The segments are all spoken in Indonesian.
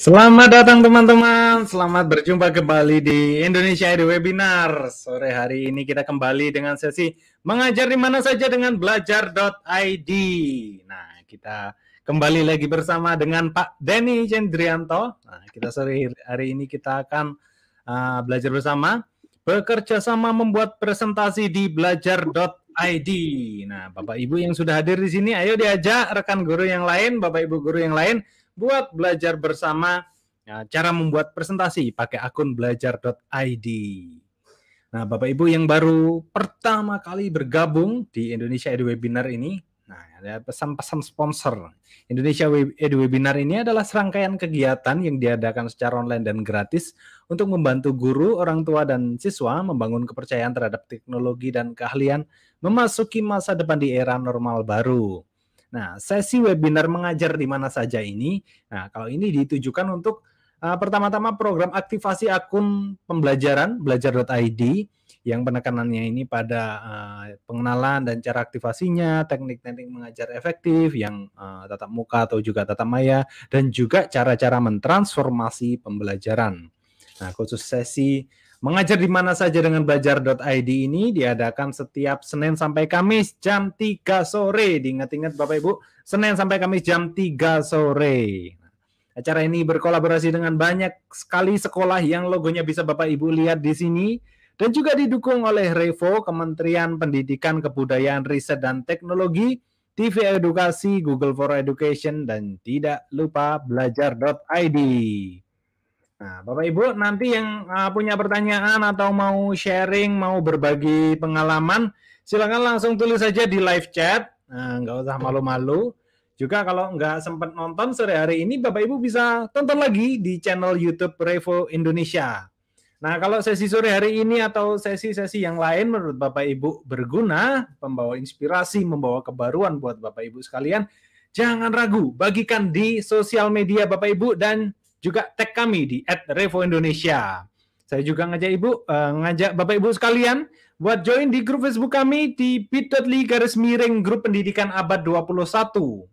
Selamat datang teman-teman, selamat berjumpa kembali di Indonesia Edu Webinar. Sore hari ini kita kembali dengan sesi mengajar di mana saja dengan belajar.id. Nah, kita kembali lagi bersama dengan Pak Denny Cendrianto. Nah, kita sore hari ini kita akan belajar bersama, bekerja sama membuat presentasi di belajar.id. Nah, Bapak Ibu yang sudah hadir di sini, ayo diajak rekan guru yang lain, Bapak Ibu guru yang lain, buat belajar bersama cara membuat presentasi pakai akun belajar.id. Nah, Bapak Ibu yang baru pertama kali bergabung di Indonesia Edu Webinar ini, nah ada pesan-pesan sponsor. Indonesia Edu Webinar ini adalah serangkaian kegiatan yang diadakan secara online dan gratis untuk membantu guru, orang tua, dan siswa membangun kepercayaan terhadap teknologi dan keahlian memasuki masa depan di era normal baru. Nah, sesi webinar mengajar di mana saja ini, nah kalau ini ditujukan untuk pertama-tama program aktivasi akun pembelajaran belajar.id yang penekanannya ini pada pengenalan dan cara aktivasinya, teknik-teknik mengajar efektif yang tatap muka atau juga tatap maya, dan juga cara-cara mentransformasi pembelajaran. Nah, khusus sesi mengajar di mana saja dengan belajar.id ini diadakan setiap Senin sampai Kamis jam 3 sore. Diingat-ingat Bapak Ibu, Senin sampai Kamis jam 3 sore. Acara ini berkolaborasi dengan banyak sekali sekolah yang logonya bisa Bapak Ibu lihat di sini dan juga didukung oleh Revo, Kementerian Pendidikan, Kebudayaan, Riset, dan Teknologi, TV Edukasi, Google for Education, dan tidak lupa belajar.id. Nah, Bapak Ibu nanti yang punya pertanyaan atau mau sharing, mau berbagi pengalaman, silakan langsung tulis saja di live chat. Nah, nggak usah malu-malu. Juga kalau nggak sempat nonton sore hari ini, Bapak Ibu bisa tonton lagi di channel YouTube Revo Indonesia. Nah, kalau sesi sore hari ini atau sesi-sesi yang lain menurut Bapak Ibu berguna, membawa inspirasi, membawa kebaruan buat Bapak Ibu sekalian, jangan ragu, bagikan di sosial media Bapak Ibu dan juga tag kami di @revoindonesia. Saya juga ngajak Bapak Ibu sekalian buat join di grup Facebook kami di bit.ly/grup pendidikan abad 21.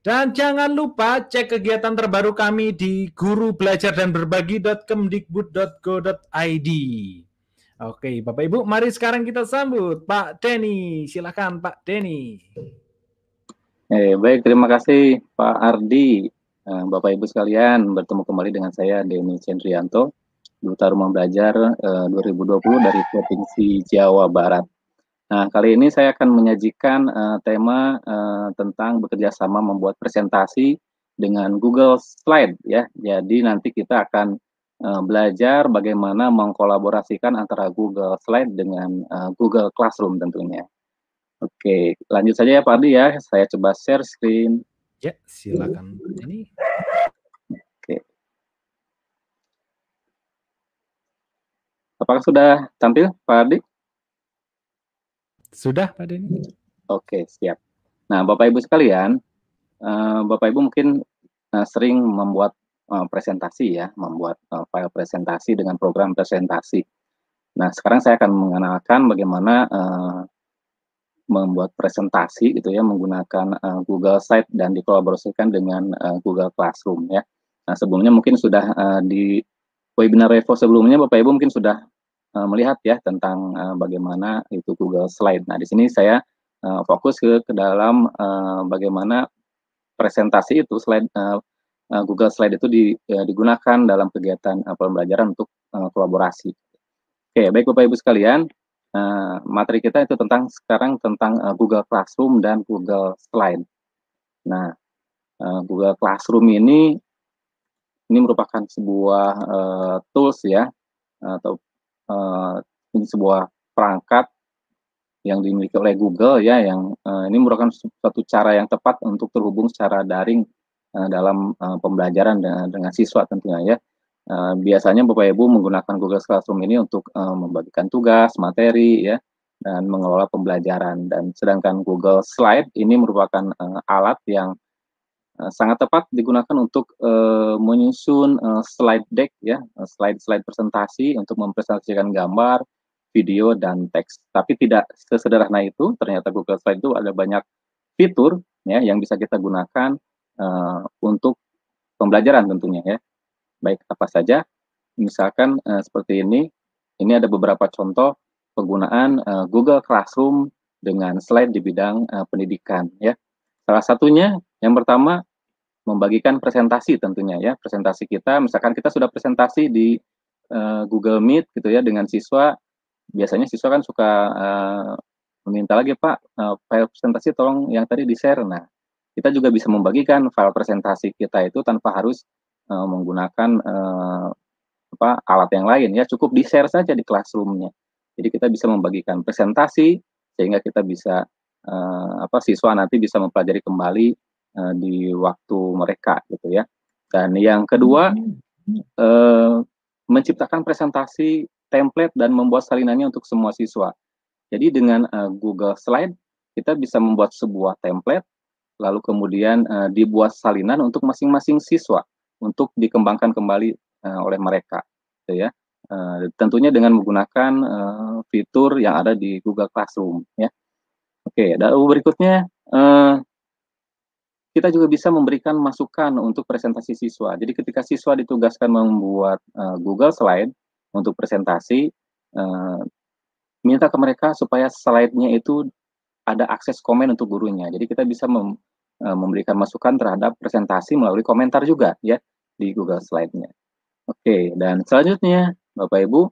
Dan jangan lupa cek kegiatan terbaru kami di gurubelajardanberbagi.kemdikbud.go.id. Oke, Bapak Ibu, mari sekarang kita sambut Pak Denny. Silakan Pak Denny. Baik, terima kasih Pak Ardi. Bapak Ibu sekalian, bertemu kembali dengan saya Denny Cendrianto, Duta Rumah Belajar 2020 dari Provinsi Jawa Barat. Nah, kali ini saya akan menyajikan tema tentang bekerja sama membuat presentasi dengan Google Slide ya. Jadi nanti kita akan belajar bagaimana mengkolaborasikan antara Google Slide dengan Google Classroom tentunya. Oke, lanjut saja ya Pak Ardi ya. Saya coba share screen. Ya, silakan Pak Denny. Oke. Apakah sudah tampil Pak Ardi? Sudah Pak Denny. Oke, siap. Nah, Bapak Ibu sekalian, Bapak Ibu mungkin sering membuat presentasi ya, membuat file presentasi dengan program presentasi. Nah, sekarang saya akan mengenalkan bagaimana membuat presentasi gitu ya menggunakan Google Slide dan dikolaborasikan dengan Google Classroom ya. Nah, sebelumnya mungkin sudah di webinar Revo sebelumnya Bapak Ibu mungkin sudah melihat ya tentang bagaimana itu Google Slide. Nah, di sini saya fokus ke dalam bagaimana presentasi itu Google Slide itu digunakan dalam kegiatan pembelajaran untuk kolaborasi. Oke, baik Bapak Ibu sekalian, materi kita itu sekarang tentang Google Classroom dan Google Slide. Nah, Google Classroom ini merupakan sebuah tools ya, atau ini sebuah perangkat yang dimiliki oleh Google ya, yang ini merupakan suatu cara yang tepat untuk terhubung secara daring dalam pembelajaran dengan siswa tentunya ya. Biasanya Bapak Ibu menggunakan Google Classroom ini untuk membagikan tugas, materi ya, dan mengelola pembelajaran. Dan sedangkan Google Slide ini merupakan alat yang sangat tepat digunakan untuk menyusun slide deck ya, slide presentasi untuk mempresentasikan gambar, video, dan teks. Tapi tidak sesederhana itu, ternyata Google Slide itu ada banyak fitur ya yang bisa kita gunakan untuk pembelajaran tentunya ya. Baik, apa saja? Misalkan seperti ini ada beberapa contoh penggunaan Google Classroom dengan slide di bidang pendidikan ya. Salah satunya yang pertama membagikan presentasi tentunya ya, presentasi kita misalkan kita sudah presentasi di Google Meet gitu ya dengan siswa, biasanya siswa kan suka meminta lagi, "Pak, file presentasi tolong yang tadi di-share." Nah, kita juga bisa membagikan file presentasi kita itu tanpa harus menggunakan alat yang lain ya, cukup di-share saja di Classroom-nya. Jadi kita bisa membagikan presentasi sehingga kita bisa siswa nanti bisa mempelajari kembali di waktu mereka gitu ya. Dan yang kedua, eee, menciptakan presentasi template dan membuat salinannya untuk semua siswa. Jadi dengan Google Slide kita bisa membuat sebuah template, lalu kemudian dibuat salinan untuk masing-masing siswa untuk dikembangkan kembali oleh mereka, gitu ya. Tentunya dengan menggunakan fitur yang ada di Google Classroom ya. Oke, lalu berikutnya kita juga bisa memberikan masukan untuk presentasi siswa. Jadi ketika siswa ditugaskan membuat Google Slide untuk presentasi, eee, minta ke mereka supaya slide-nya itu ada akses komen untuk gurunya. Jadi kita bisa memberikan masukan terhadap presentasi melalui komentar juga ya di Google Slide-nya. Oke, dan selanjutnya Bapak Ibu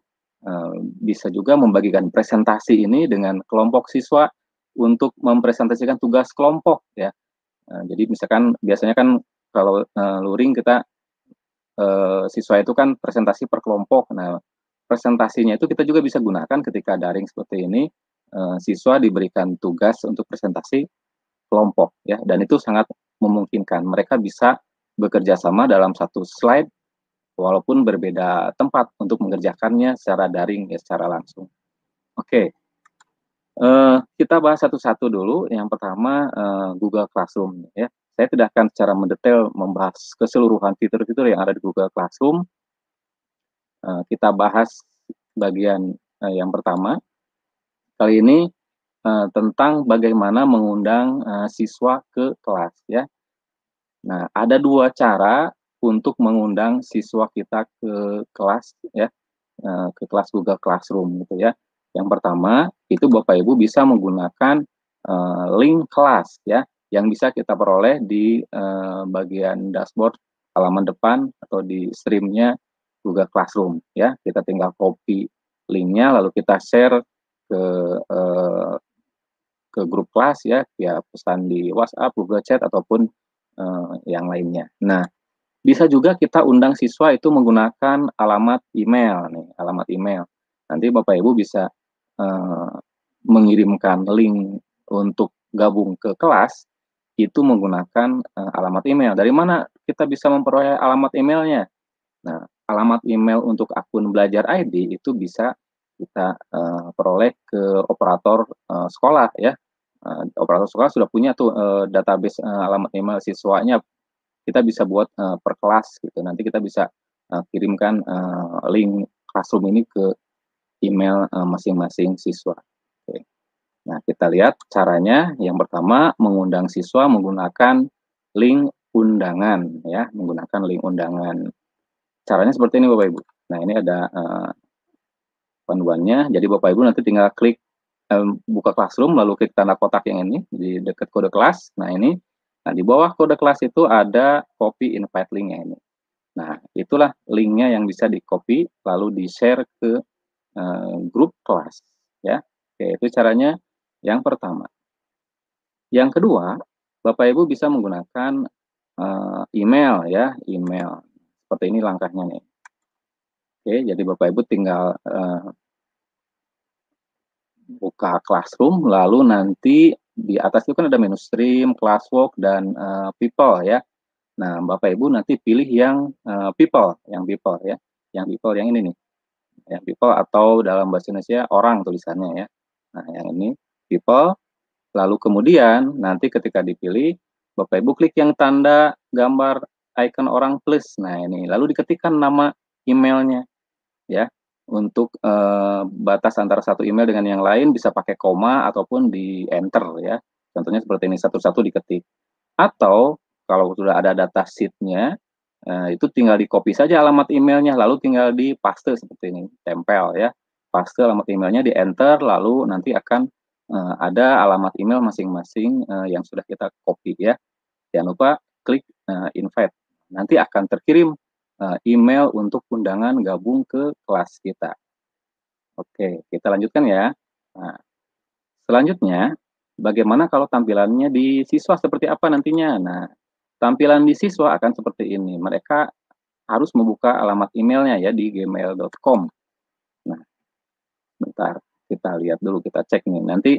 bisa juga membagikan presentasi ini dengan kelompok siswa untuk mempresentasikan tugas kelompok ya. Jadi misalkan biasanya kan kalau luring kita siswa itu kan presentasi per kelompok. Nah, presentasinya itu kita juga bisa gunakan ketika daring seperti ini, siswa diberikan tugas untuk presentasi kelompok ya, dan itu sangat memungkinkan. Mereka bisa bekerja sama dalam satu slide walaupun berbeda tempat untuk mengerjakannya secara daring ya, secara langsung. Oke, kita bahas satu-satu dulu. Yang pertama, Google Classroom ya. Saya tidak akan secara mendetail membahas keseluruhan fitur-fitur yang ada di Google Classroom. Kita bahas bagian yang pertama. Kali ini tentang bagaimana mengundang siswa ke kelas ya. Nah, ada 2 cara untuk mengundang siswa kita ke kelas ya, ke kelas Google Classroom gitu ya. Yang pertama, itu Bapak Ibu bisa menggunakan link kelas ya, yang bisa kita peroleh di bagian dashboard halaman depan atau di stream-nya Google Classroom ya. Kita tinggal copy link-nya lalu kita share ke eee, ke grup kelas ya, via pesan di WhatsApp, Google Chat ataupun yang lainnya. Nah, bisa juga kita undang siswa itu menggunakan alamat email nih, alamat email. Nanti Bapak Ibu bisa eee, mengirimkan link untuk gabung ke kelas itu menggunakan alamat email. Dari mana kita bisa memperoleh alamat emailnya? Nah, alamat email untuk akun Belajar ID itu bisa kita peroleh ke operator sekolah ya. Operator sekolah sudah punya tuh database alamat email siswanya. Kita bisa buat per kelas gitu. Nanti kita bisa kirimkan link Classroom ini ke email masing-masing siswa. Oke. Nah, kita lihat caranya. Yang pertama, mengundang siswa menggunakan link undangan ya, menggunakan link undangan. Caranya seperti ini Bapak Ibu. Nah, ini ada panduannya. Jadi Bapak Ibu nanti tinggal klik buka Classroom lalu klik tanda kotak yang ini di dekat kode kelas. Nah, ini. Nah, di bawah kode kelas itu ada copy invite link-nya ini. Nah, itulah link-nya yang bisa di-copy lalu di-share ke grup kelas ya. Oke, itu caranya yang pertama. Yang kedua, Bapak Ibu bisa menggunakan email ya, email. Seperti ini langkahnya nih. Oke, jadi Bapak Ibu tinggal buka Classroom, lalu nanti di atas itu kan ada menu Stream, Classwork, dan People ya. Nah, Bapak Ibu nanti pilih yang People ya, yang People yang ini nih, yang People atau dalam bahasa Indonesia orang tulisannya ya. Nah, yang ini People, lalu kemudian nanti ketika dipilih, Bapak Ibu klik yang tanda gambar icon orang plus. Nah, ini lalu diketikkan nama emailnya ya. Untuk batas antara satu email dengan yang lain bisa pakai koma ataupun di enter ya. Contohnya seperti ini, satu-satu diketik. Atau kalau sudah ada data sheet-nya, Itu tinggal di-copy saja alamat emailnya, lalu tinggal di-paste seperti ini, tempel ya. Paste alamat emailnya, di-enter, lalu nanti akan ada alamat email masing-masing yang sudah kita copy ya. Jangan lupa klik invite. Nanti akan terkirim email untuk undangan gabung ke kelas kita. Oke, kita lanjutkan ya. Nah, selanjutnya, bagaimana kalau tampilannya di siswa seperti apa nantinya? Nah, tampilan di siswa akan seperti ini. Mereka harus membuka alamat emailnya ya di gmail.com. Nah, bentar, kita lihat dulu, kita cek nih. Nanti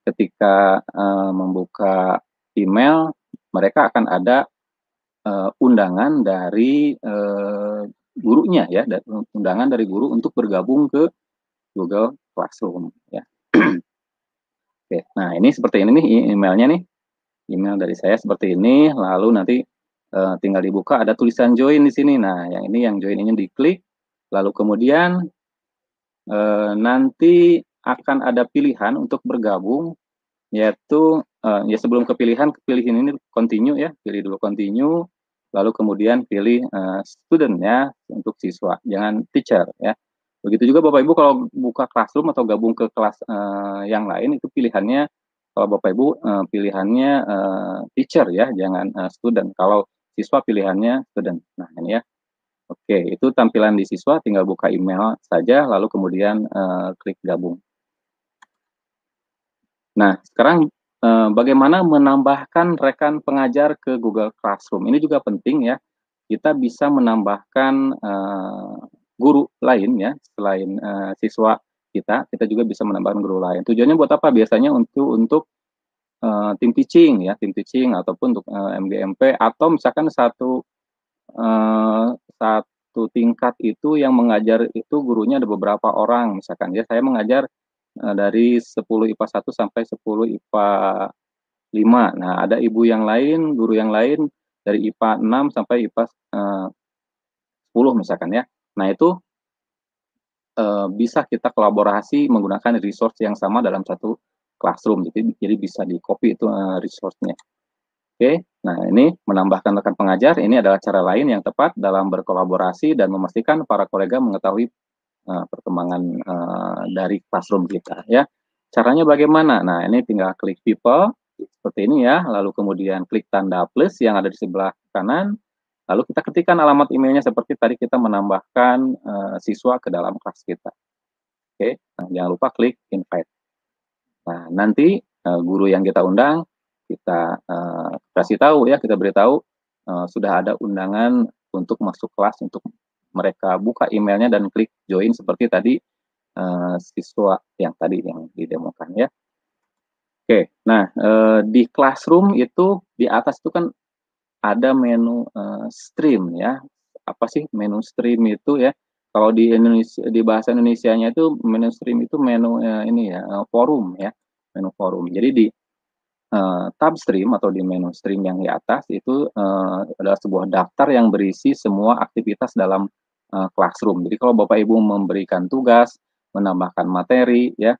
ketika membuka email, mereka akan ada undangan dari gurunya ya, undangan dari guru untuk bergabung ke Google Classroom ya. Oke, nah ini seperti ini nih emailnya nih, email dari saya seperti ini, lalu nanti tinggal dibuka ada tulisan join di sini. Nah, yang ini yang join ini diklik, lalu kemudian nanti akan ada pilihan untuk bergabung, yaitu ya sebelum kepilihan ini continue ya, pilih dulu continue, lalu kemudian pilih student ya untuk siswa, jangan teacher ya. Begitu juga Bapak Ibu kalau buka Classroom atau gabung ke kelas yang lain, itu pilihannya kalau Bapak Ibu pilihannya teacher ya, jangan student. Kalau siswa pilihannya student. Nah, ini ya. Oke, itu tampilan di siswa, tinggal buka email saja, lalu kemudian klik gabung. Nah, sekarang bagaimana menambahkan rekan pengajar ke Google Classroom? Ini juga penting ya, kita bisa menambahkan guru lain ya, selain siswa kita juga bisa menambahkan guru lain. Tujuannya buat apa? Biasanya untuk tim teaching ya, tim teaching ataupun untuk MGMP, atau misalkan satu tingkat itu yang mengajar itu gurunya ada beberapa orang, misalkan ya, saya mengajar dari 10 IPA 1 sampai 10 IPA 5. Nah, ada ibu yang lain, guru yang lain dari IPA 6 sampai IPA 10 misalkan ya. Nah, itu bisa kita kolaborasi menggunakan resource yang sama dalam satu classroom. Jadi bisa di-copy itu resource-nya. Oke, nah ini menambahkan rekan pengajar, ini adalah cara lain yang tepat dalam berkolaborasi dan memastikan para kolega mengetahui perkembangan dari classroom kita ya. Caranya bagaimana? Nah, ini tinggal klik people seperti ini ya, lalu kemudian klik tanda plus yang ada di sebelah kanan, lalu kita ketikkan alamat emailnya seperti tadi kita menambahkan siswa ke dalam kelas kita. Oke, nah, jangan lupa klik invite. Nah, nanti guru yang kita undang kita kasih tahu ya, kita beritahu sudah ada undangan untuk masuk kelas, untuk mereka buka emailnya dan klik join seperti tadi siswa yang tadi yang didemokan ya. Oke, nah di Classroom itu di atas itu kan ada menu stream ya. Apa sih menu stream itu ya? Kalau di Indonesia, di bahasa Indonesianya itu menu stream itu menu ini ya, forum ya, menu forum. Jadi di tab stream atau di menu stream yang di atas itu adalah sebuah daftar yang berisi semua aktivitas dalam classroom. Jadi kalau Bapak Ibu memberikan tugas, menambahkan materi ya,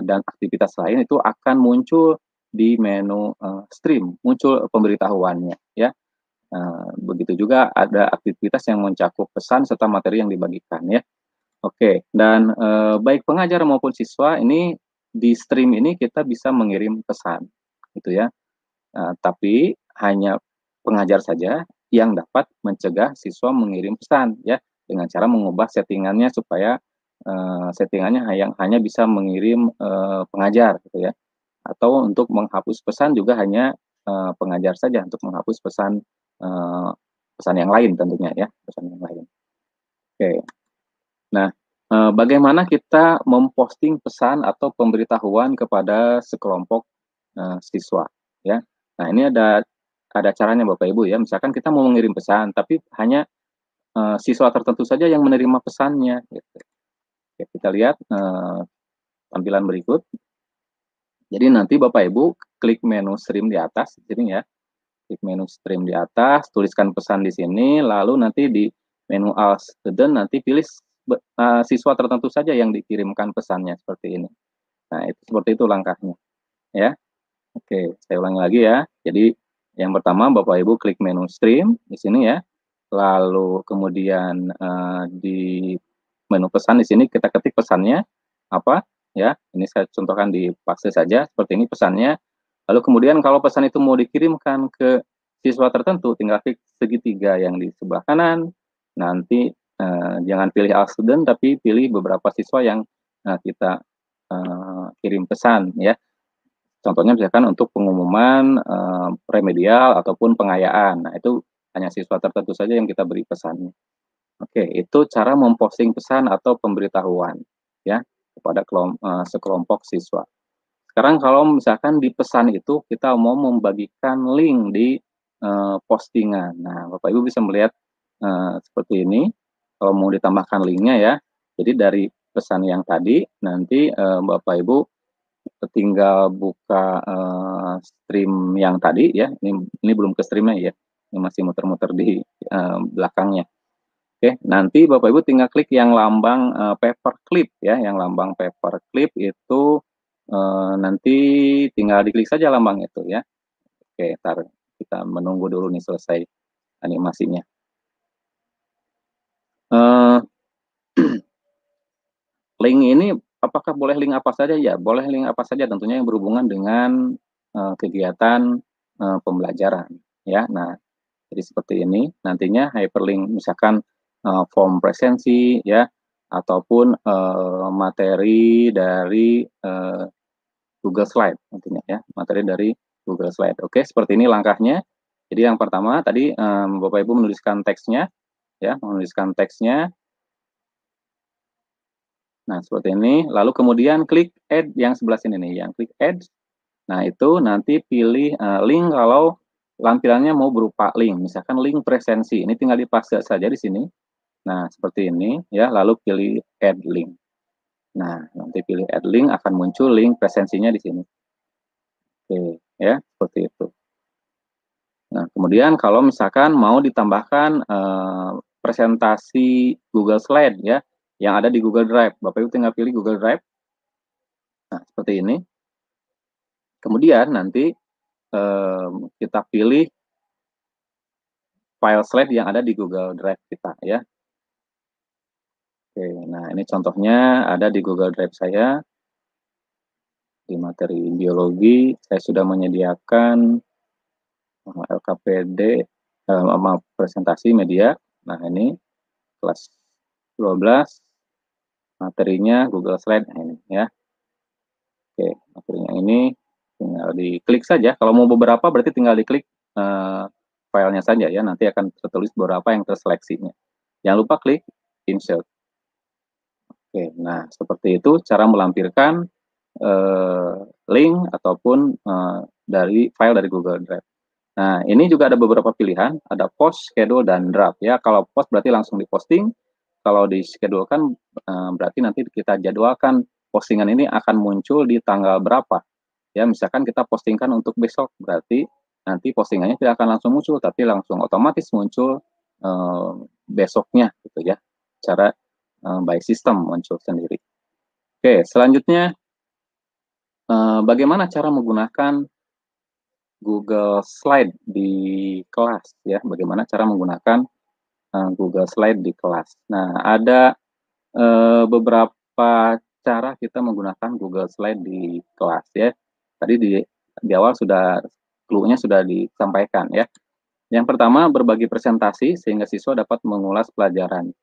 dan aktivitas lain itu akan muncul di menu stream, muncul pemberitahuannya ya. Begitu juga ada aktivitas yang mencakup pesan serta materi yang dibagikan ya. Oke, dan baik pengajar maupun siswa ini di stream ini kita bisa mengirim pesan gitu ya. Tapi hanya pengajar saja yang dapat mencegah siswa mengirim pesan ya, dengan cara mengubah settingannya supaya settingannya yang hanya bisa mengirim pengajar gitu ya. Atau untuk menghapus pesan juga hanya pengajar saja untuk menghapus pesan pesan yang lain tentunya ya, pesan yang lain. Oke. Nah, bagaimana kita memposting pesan atau pemberitahuan kepada sekelompok siswa ya. Nah, ini ada caranya Bapak Ibu ya. Misalkan kita mau mengirim pesan, tapi hanya siswa tertentu saja yang menerima pesannya gitu. Oke, kita lihat tampilan berikut. Jadi nanti Bapak Ibu klik menu stream di atas sini ya. Klik menu stream di atas, tuliskan pesan di sini, lalu nanti di menu all student nanti pilih siswa tertentu saja yang dikirimkan pesannya seperti ini. Nah, itu seperti itu langkahnya ya. Oke, saya ulangi lagi ya. Jadi yang pertama Bapak Ibu klik menu stream di sini ya. lalu kemudian di menu pesan di sini kita ketik pesannya apa, ya. Ini saya contohkan di Paxel saja, seperti ini pesannya. Lalu kemudian kalau pesan itu mau dikirimkan ke siswa tertentu, tinggal klik segitiga yang di sebelah kanan, nanti jangan pilih all student, tapi pilih beberapa siswa yang kita kirim pesan ya. Contohnya misalkan untuk pengumuman remedial ataupun pengayaan. Nah, itu hanya siswa tertentu saja yang kita beri pesannya. Oke, itu cara memposting pesan atau pemberitahuan ya kepada sekelompok siswa. Sekarang kalau misalkan di pesan itu kita mau membagikan link di postingan. Nah, Bapak Ibu bisa melihat seperti ini. Kalau mau ditambahkan linknya ya. Jadi dari pesan yang tadi nanti Bapak Ibu tinggal buka stream yang tadi ya. Ini belum ke streamnya ya. Ini masih muter-muter di belakangnya. Oke, nanti Bapak Ibu tinggal klik yang lambang paperclip ya, yang lambang paperclip itu nanti tinggal diklik saja lambang itu ya. Oke, ntar kita menunggu dulu nih selesai animasinya. Link ini apakah boleh link apa saja? Ya, boleh link apa saja tentunya yang berhubungan dengan kegiatan pembelajaran ya. Nah, jadi seperti ini nantinya hyperlink misalkan form presensi ya ataupun materi dari Google Slide nantinya ya, materi dari Google Slide. Oke, seperti ini langkahnya. Jadi yang pertama tadi Bapak Ibu menuliskan teksnya ya, menuliskan teksnya. Nah, seperti ini. Lalu kemudian klik add yang sebelah sini nih, yang klik add. Nah, itu nanti pilih link kalau lampirannya mau berupa link, misalkan link presensi. Ini tinggal dipaste saja di sini. Nah, seperti ini ya, lalu pilih add link. Nah, nanti pilih add link akan muncul link presensinya di sini. Oke, ya, seperti itu. Nah, kemudian kalau misalkan mau ditambahkan presentasi Google Slide ya, yang ada di Google Drive. Bapak Ibu tinggal pilih Google Drive. Nah, seperti ini. Kemudian nanti kita pilih file slide yang ada di Google Drive kita ya. Oke, nah ini contohnya ada di Google Drive saya. Di materi biologi, saya sudah menyediakan LKPD, presentasi media. Nah ini kelas 12, materinya Google Slide, nah ini ya. Oke, materinya ini tinggal diklik saja. Kalau mau beberapa berarti tinggal diklik filenya saja ya, nanti akan tertulis beberapa yang terseleksinya. Jangan lupa klik insert. Oke, nah seperti itu cara melampirkan link ataupun dari file dari Google Drive. Nah, ini juga ada beberapa pilihan, ada post, schedule, dan draft ya. Kalau post berarti langsung diposting, kalau di schedule kan berarti nanti kita jadwalkan postingan ini akan muncul di tanggal berapa. Ya, misalkan kita postingkan untuk besok, berarti nanti postingannya tidak akan langsung muncul, tapi langsung otomatis muncul besoknya gitu ya. Cara by system muncul sendiri. Oke, selanjutnya bagaimana cara menggunakan Google Slide di kelas ya? Bagaimana cara menggunakan Google Slide di kelas? Nah, ada beberapa cara kita menggunakan Google Slide di kelas ya. Tadi di awal sudah clue-nya sudah disampaikan ya. Yang pertama berbagi presentasi sehingga siswa dapat mengulas pelajaran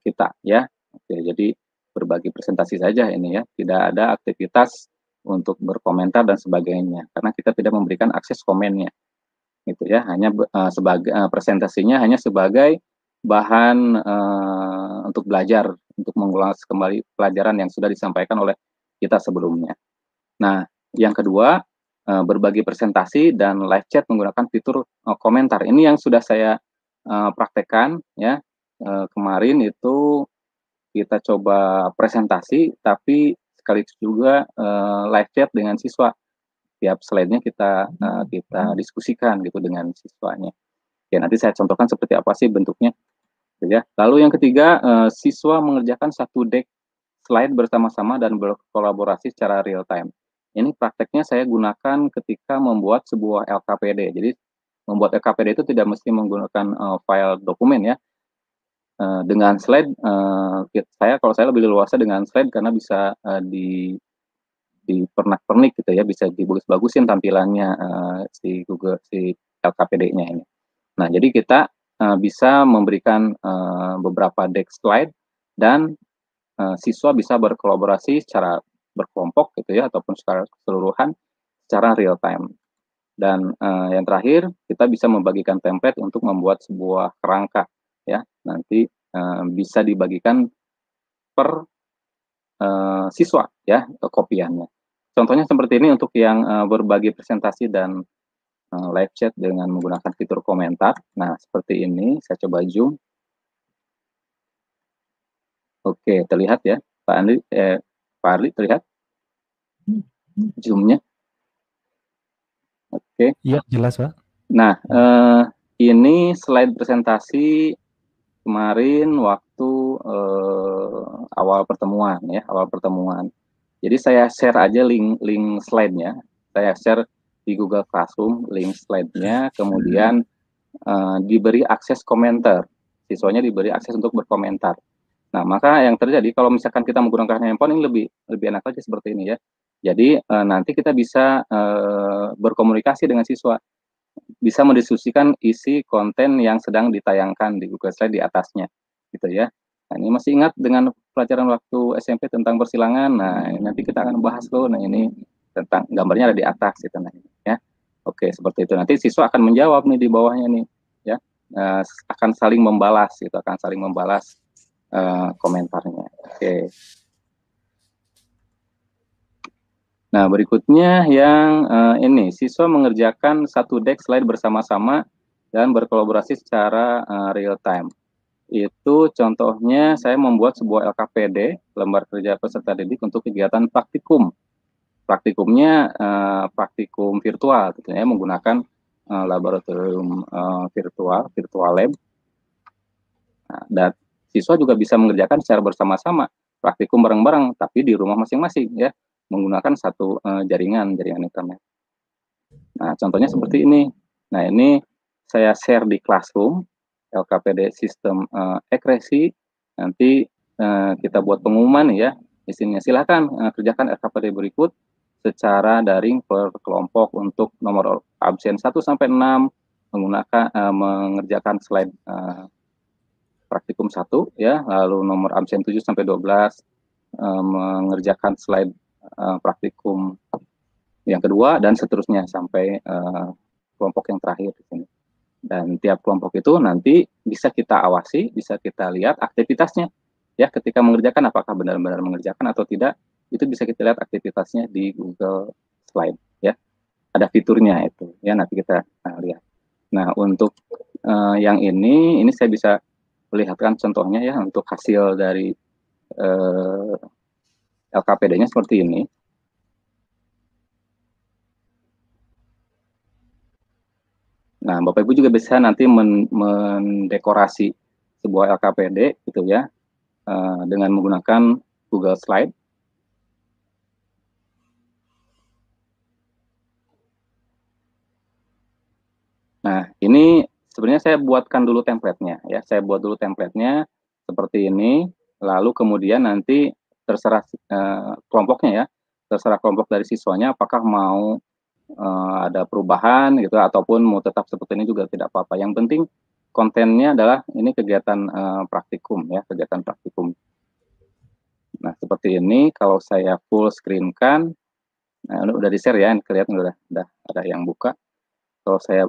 kita ya. Oke, jadi berbagi presentasi saja ini ya, tidak ada aktivitas untuk berkomentar dan sebagainya karena kita tidak memberikan akses komennya gitu ya, hanya sebagai presentasinya hanya sebagai bahan untuk belajar, untuk mengulas kembali pelajaran yang sudah disampaikan oleh kita sebelumnya. Nah, yang kedua berbagi presentasi dan live chat menggunakan fitur komentar. Ini yang sudah saya praktekkan ya kemarin itu kita coba presentasi, tapi sekaligus juga live chat dengan siswa. Tiap slide-nya kita diskusikan gitu dengan siswanya. Ya, nanti saya contohkan seperti apa sih bentuknya. Gitu ya. Lalu yang ketiga, siswa mengerjakan satu deck slide bersama-sama dan berkolaborasi secara real time. Ini prakteknya saya gunakan ketika membuat sebuah LKPD. Jadi membuat LKPD itu tidak mesti menggunakan file dokumen ya. Dengan slide, kalau saya lebih leluasa dengan slide karena bisa dipernak-pernik gitu ya, bisa dibagus-bagusin tampilannya si LKPD-nya ini. Nah, jadi kita bisa memberikan beberapa deck slide dan siswa bisa berkolaborasi secara berkelompok gitu ya, ataupun secara keseluruhan secara real time. Dan yang terakhir, kita bisa membagikan template untuk membuat sebuah kerangka ya. Nanti bisa dibagikan per siswa ya, kopiannya. Contohnya seperti ini untuk yang berbagi presentasi dan live chat dengan menggunakan fitur komentar. Nah, seperti ini, saya coba zoom. Oke, terlihat ya, Pak Arli terlihat zoom-nya? Oke. Iya, jelas, Pak. Nah, ini slide presentasi kemarin waktu awal pertemuan ya, awal pertemuan. Jadi saya share aja link slide-nya. Saya share di Google Classroom link slide-nya, kemudian diberi akses komentar. Siswanya diberi akses untuk berkomentar. Nah, maka yang terjadi kalau misalkan kita menggunakan handphone ini lebih enak lagi seperti ini ya. Jadi nanti kita bisa berkomunikasi dengan siswa, bisa mendiskusikan isi konten yang sedang ditayangkan di Google Slide di atasnya, gitu ya. Nah, ini masih ingat dengan pelajaran waktu SMP tentang persilangan. Nah, nanti kita akan bahas loh. Nah, ini tentang gambarnya ada di atas gitu nah, ya. Oke, seperti itu. Nanti siswa akan menjawab nih di bawahnya nih, ya. Akan saling membalas gitu, akan saling membalas komentarnya. Oke. Nah, berikutnya yang ini, siswa mengerjakan satu deck slide bersama-sama dan berkolaborasi secara real time. Itu contohnya saya membuat sebuah LKPD, lembar kerja peserta didik untuk kegiatan praktikum. Praktikumnya praktikum virtual, tentunya menggunakan laboratorium virtual lab. Nah, dan siswa juga bisa mengerjakan secara bersama-sama, praktikum bareng-bareng, tapi di rumah masing-masing ya, menggunakan satu jaringan internet. Nah, contohnya seperti ini. Nah, ini saya share di Classroom, LKPD sistem akresi. Nanti kita buat pengumuman ya. Di sini silakan kerjakan LKPD berikut secara daring per kelompok untuk nomor absen 1 sampai 6 menggunakan mengerjakan slide praktikum 1 ya, lalu nomor absen 7 sampai 12 mengerjakan slide praktikum yang kedua dan seterusnya sampai kelompok yang terakhir di sini. Dan tiap kelompok itu nanti bisa kita awasi, bisa kita lihat aktivitasnya. Ya, ketika mengerjakan apakah benar-benar mengerjakan atau tidak, itu bisa kita lihat aktivitasnya di Google Slide ya. Ada fiturnya itu ya, nanti kita lihat. Nah, untuk yang ini saya bisa perlihatkan contohnya ya untuk hasil dari LKPD-nya seperti ini. Nah, Bapak Ibu juga bisa nanti mendekorasi sebuah LKPD gitu ya, dengan menggunakan Google Slide. Nah, ini sebenarnya saya buatkan dulu template-nya ya, saya buat dulu template-nya seperti ini, lalu kemudian nanti terserah kelompoknya ya, terserah kelompok dari siswanya apakah mau ada perubahan gitu ataupun mau tetap seperti ini juga tidak apa-apa. Yang penting kontennya adalah ini kegiatan praktikum ya, kegiatan praktikum. Nah, seperti ini kalau saya full screen-kan, nah, udah di-share ya, kelihatan udah ada yang buka. Kalau saya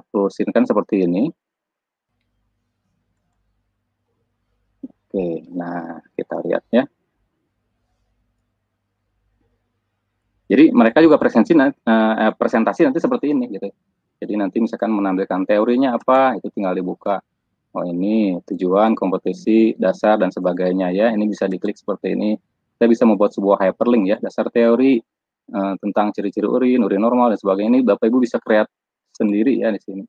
full screen-kan seperti ini. Oke, nah kita lihat ya. Jadi mereka juga presentasi nanti seperti ini gitu. Jadi nanti misalkan menampilkan teorinya apa, itu tinggal dibuka. Oh, ini tujuan, kompetisi, dasar, dan sebagainya ya. Ini bisa diklik seperti ini. Kita bisa membuat sebuah hyperlink ya, dasar teori tentang ciri-ciri urin normal, dan sebagainya. Ini Bapak Ibu bisa create sendiri ya di sini.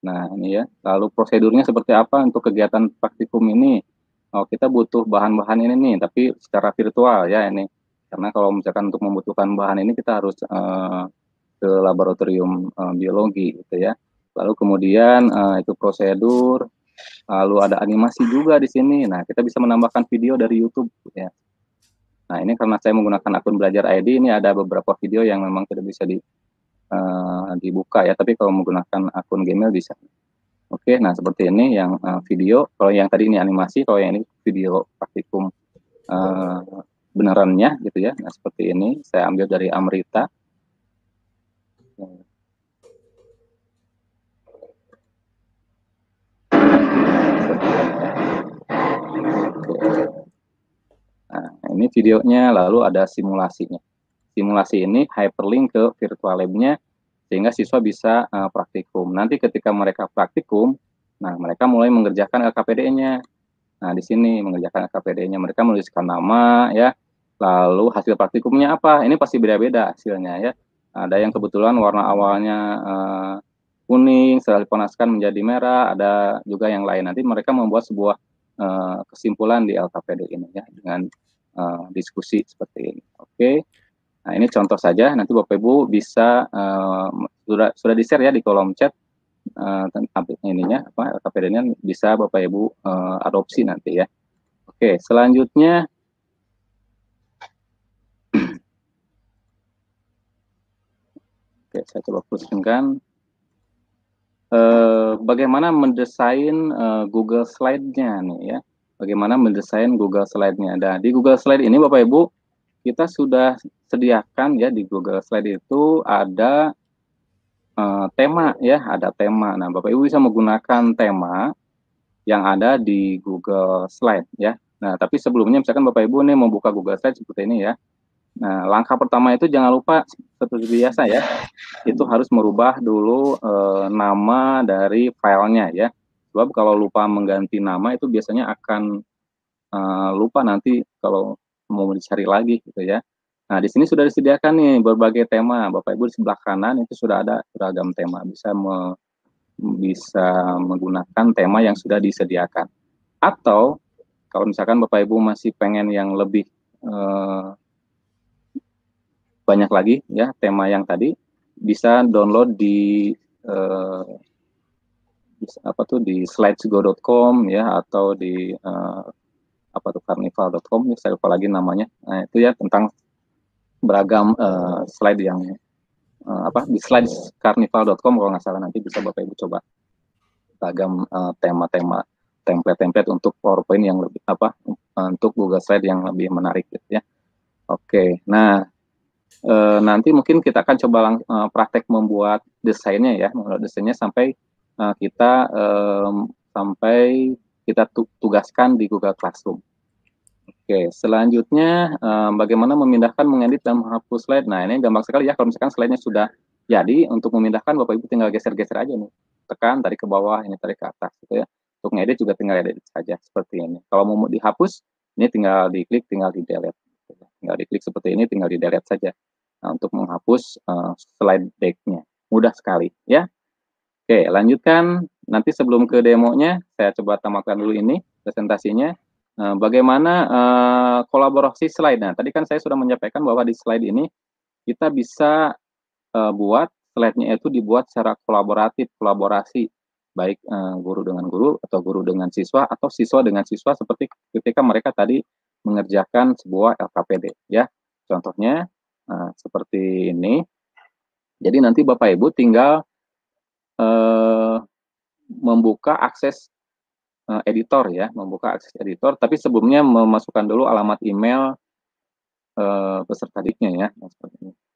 Nah, ini ya. Lalu prosedurnya seperti apa untuk kegiatan praktikum ini? Oh, kita butuh bahan-bahan ini nih, tapi secara virtual ya ini. Karena kalau misalkan untuk membutuhkan bahan ini kita harus ke laboratorium biologi gitu ya. Lalu kemudian itu prosedur, lalu ada animasi juga di sini. Nah, kita bisa menambahkan video dari YouTube ya. Nah, ini karena saya menggunakan akun Belajar ID, ini ada beberapa video yang memang tidak bisa dibuka ya, tapi kalau menggunakan akun Gmail bisa. Oke, nah seperti ini yang video. Kalau yang tadi ini animasi, kalau yang ini video praktikum benerannya gitu ya. Nah, seperti ini saya ambil dari Amrita. Nah, ini videonya, lalu ada simulasinya. Simulasi ini hyperlink ke virtual lab-nya, sehingga siswa bisa praktikum. Nanti ketika mereka praktikum, nah mereka mulai mengerjakan LKPD-nya. Nah, di sini mengerjakan LKPD-nya, mereka menuliskan nama ya, lalu hasil praktikumnya apa? Ini pasti beda-beda hasilnya ya. Ada yang kebetulan warna awalnya kuning, setelah dipanaskan menjadi merah, ada juga yang lain. Nanti mereka membuat sebuah kesimpulan di LKPD ini ya, dengan diskusi seperti ini. Oke. Nah, ini contoh saja, nanti Bapak Ibu bisa sudah di-share ya di kolom chat ininya LKPD-nya, bisa Bapak Ibu adopsi nanti ya. Oke, selanjutnya oke, saya coba pusingkan bagaimana mendesain Google Slide-nya nih ya. Bagaimana mendesain Google Slide-nya. Nah, di Google Slide ini Bapak Ibu kita sudah sediakan ya, di Google Slide itu ada tema ya, ada tema. Nah, Bapak Ibu bisa menggunakan tema yang ada di Google Slide ya. Nah, tapi sebelumnya misalkan Bapak Ibu nih membuka Google Slide seperti ini ya. Nah, langkah pertama itu jangan lupa seperti biasa ya, itu harus merubah dulu nama dari filenya ya. Sebab kalau lupa mengganti nama itu biasanya akan lupa nanti kalau mau dicari lagi gitu ya. Nah, di sini sudah disediakan nih berbagai tema. Bapak Ibu di sebelah kanan itu sudah ada beragam tema. Bisa menggunakan tema yang sudah disediakan. Atau kalau misalkan Bapak Ibu masih pengen yang lebih banyak lagi ya tema yang tadi, bisa download di di slidesgo.com ya, atau di carnival.com ya, saya lupa lagi namanya. Nah, itu ya tentang beragam slide yang di slidescarnival.com kalau nggak salah, nanti bisa Bapak Ibu coba beragam tema-tema template-template untuk PowerPoint yang lebih untuk Google Slide yang lebih menarik gitu ya. Oke, nah nanti mungkin kita akan coba praktek membuat desainnya ya, membuat desainnya sampai kita tugaskan di Google Classroom. Oke, selanjutnya bagaimana memindahkan, mengedit, dan menghapus slide. Nah, ini gampang sekali ya, kalau misalkan slide-nya sudah jadi, untuk memindahkan Bapak Ibu tinggal geser-geser aja nih. Tekan dari ke bawah, ini tarik ke atas gitu ya. Untuk ngedit juga tinggal edit saja seperti ini. Kalau mau dihapus, ini tinggal diklik, tinggal di delete. Tinggal diklik seperti ini, tinggal di delete saja. Nah, untuk menghapus slide deck-nya. Mudah sekali ya. Oke, lanjutkan. Nanti sebelum ke demonya, saya coba tamatkan dulu ini presentasinya. Bagaimana kolaborasi slide. Nah, tadi kan saya sudah menyampaikan bahwa di slide ini kita bisa buat slide-nya itu dibuat secara kolaborasi, baik guru dengan guru, atau guru dengan siswa, atau siswa dengan siswa, seperti ketika mereka tadi mengerjakan sebuah LKPD ya. Contohnya seperti ini. Jadi nanti Bapak Ibu tinggal membuka akses editor ya, membuka akses editor, tapi sebelumnya memasukkan dulu alamat email peserta didiknya ya.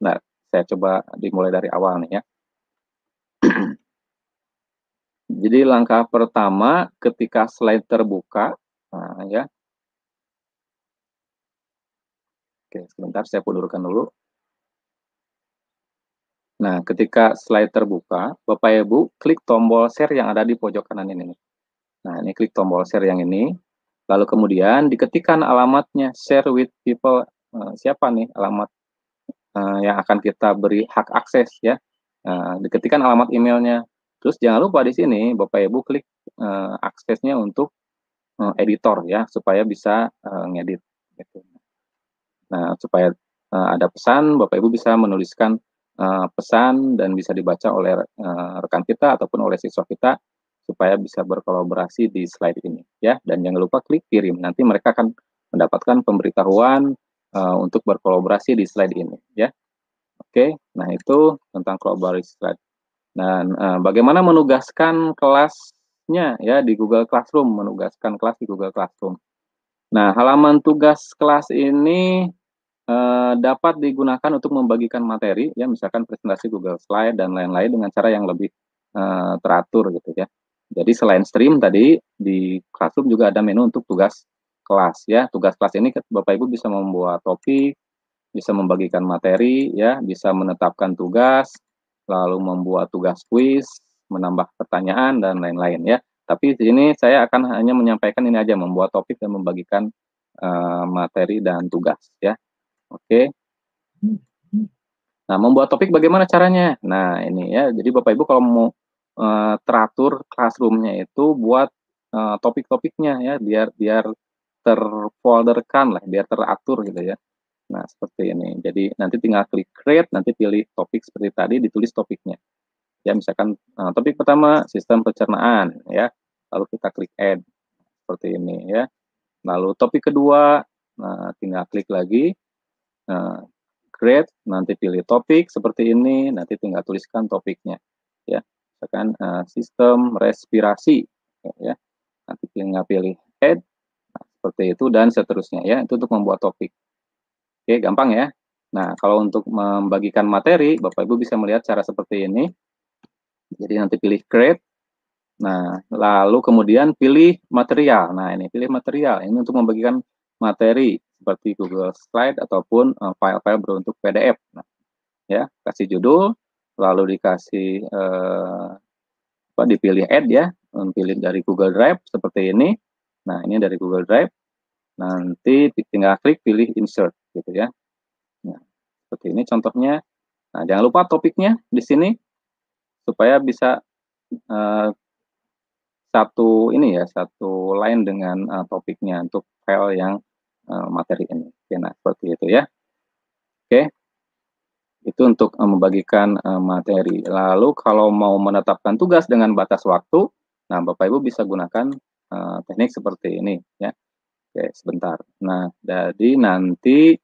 Nah, saya coba dimulai dari awal nih ya. Jadi langkah pertama ketika slide terbuka, nah ya. Oke, sebentar saya pundurkan dulu. Nah, ketika slide terbuka, Bapak Ibu klik tombol share yang ada di pojok kanan ini. Nah, ini klik tombol share yang ini. Lalu kemudian diketikkan alamatnya, share with people. Siapa nih alamat yang akan kita beri hak akses ya. Diketikkan alamat emailnya. Terus jangan lupa di sini Bapak Ibu klik aksesnya untuk editor ya, supaya bisa ngedit gitu. Nah, supaya ada pesan, Bapak Ibu bisa menuliskan pesan dan bisa dibaca oleh rekan kita ataupun oleh siswa kita supaya bisa berkolaborasi di slide ini ya. Dan jangan lupa klik kirim, nanti mereka akan mendapatkan pemberitahuan untuk berkolaborasi di slide ini ya. Oke, nah itu tentang kolaborasi slide. Dan bagaimana menugaskan kelasnya ya di Google Classroom, menugaskan kelas di Google Classroom. Nah, halaman tugas kelas ini dapat digunakan untuk membagikan materi ya, misalkan presentasi Google Slide dan lain-lain dengan cara yang lebih teratur gitu ya. Jadi selain stream tadi di Classroom juga ada menu untuk tugas kelas ya. Tugas kelas ini Bapak Ibu bisa membuat topik, bisa membagikan materi ya, bisa menetapkan tugas, lalu membuat tugas kuis, menambah pertanyaan dan lain-lain ya. Tapi di sini saya akan hanya menyampaikan ini aja, membuat topik dan membagikan materi dan tugas ya. Oke. Nah, membuat topik bagaimana caranya? Nah, ini ya. Jadi Bapak Ibu kalau mau teratur classroom-nya itu buat topik-topiknya ya, biar terfolderkan lah, biar teratur gitu ya. Nah, seperti ini. Jadi nanti tinggal klik create, nanti pilih topik seperti tadi, ditulis topiknya. Ya, misalkan topik pertama sistem pencernaan ya. Lalu kita klik add seperti ini ya. Lalu topik kedua, tinggal klik lagi create, nanti pilih topik seperti ini, nanti tinggal tuliskan topiknya ya. Misalkan sistem respirasi ya. Nanti tinggal pilih add seperti itu dan seterusnya ya. Itu untuk membuat topik. Oke, gampang ya. Nah, kalau untuk membagikan materi, Bapak Ibu bisa melihat cara seperti ini. Jadi nanti pilih create. Nah, lalu kemudian pilih material. Nah, ini pilih material. Ini untuk membagikan materi seperti Google Slide ataupun file-file berbentuk PDF. Nah, ya, kasih judul, lalu dikasih dipilih add ya, pilih dari Google Drive seperti ini. Nah, ini dari Google Drive. Nanti tinggal klik pilih insert gitu ya. Nah, seperti ini contohnya. Nah, jangan lupa topiknya di sini supaya bisa satu line dengan topiknya untuk file yang materi ini. Oke, nah seperti itu ya. Oke, itu untuk membagikan materi. Lalu kalau mau menetapkan tugas dengan batas waktu, nah Bapak Ibu bisa gunakan teknik seperti ini ya. Oke, sebentar. Nah, jadi nanti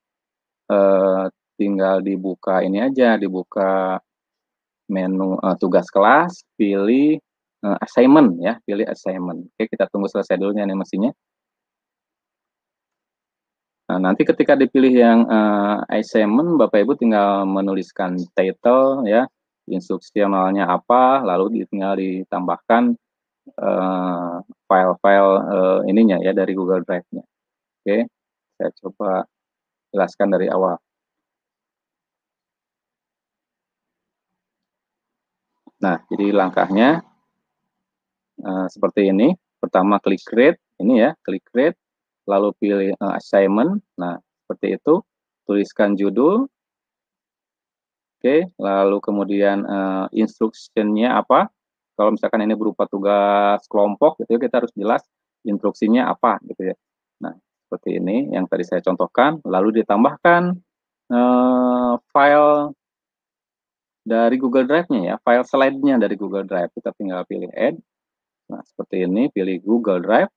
tinggal dibuka ini aja, dibuka menu tugas kelas, pilih assignment ya, pilih assignment. Oke, kita tunggu selesai dulu nih animasinya. Nah, nanti ketika dipilih yang assignment, Bapak Ibu tinggal menuliskan title ya, instruksionalnya apa, lalu tinggal ditambahkan file-file ininya ya dari Google Drive-nya. Oke, saya coba jelaskan dari awal. Nah, jadi langkahnya seperti ini. Pertama klik create, ini ya, klik create, lalu pilih assignment. Nah, seperti itu. Tuliskan judul. Oke, lalu kemudian instruction-nya apa? Kalau misalkan ini berupa tugas kelompok, gitu ya, kita harus jelas instruksinya apa, gitu ya. Nah, seperti ini yang tadi saya contohkan. Lalu ditambahkan file dari Google Drive-nya ya, file slide-nya dari Google Drive. Kita tinggal pilih add. Nah, seperti ini, pilih Google Drive.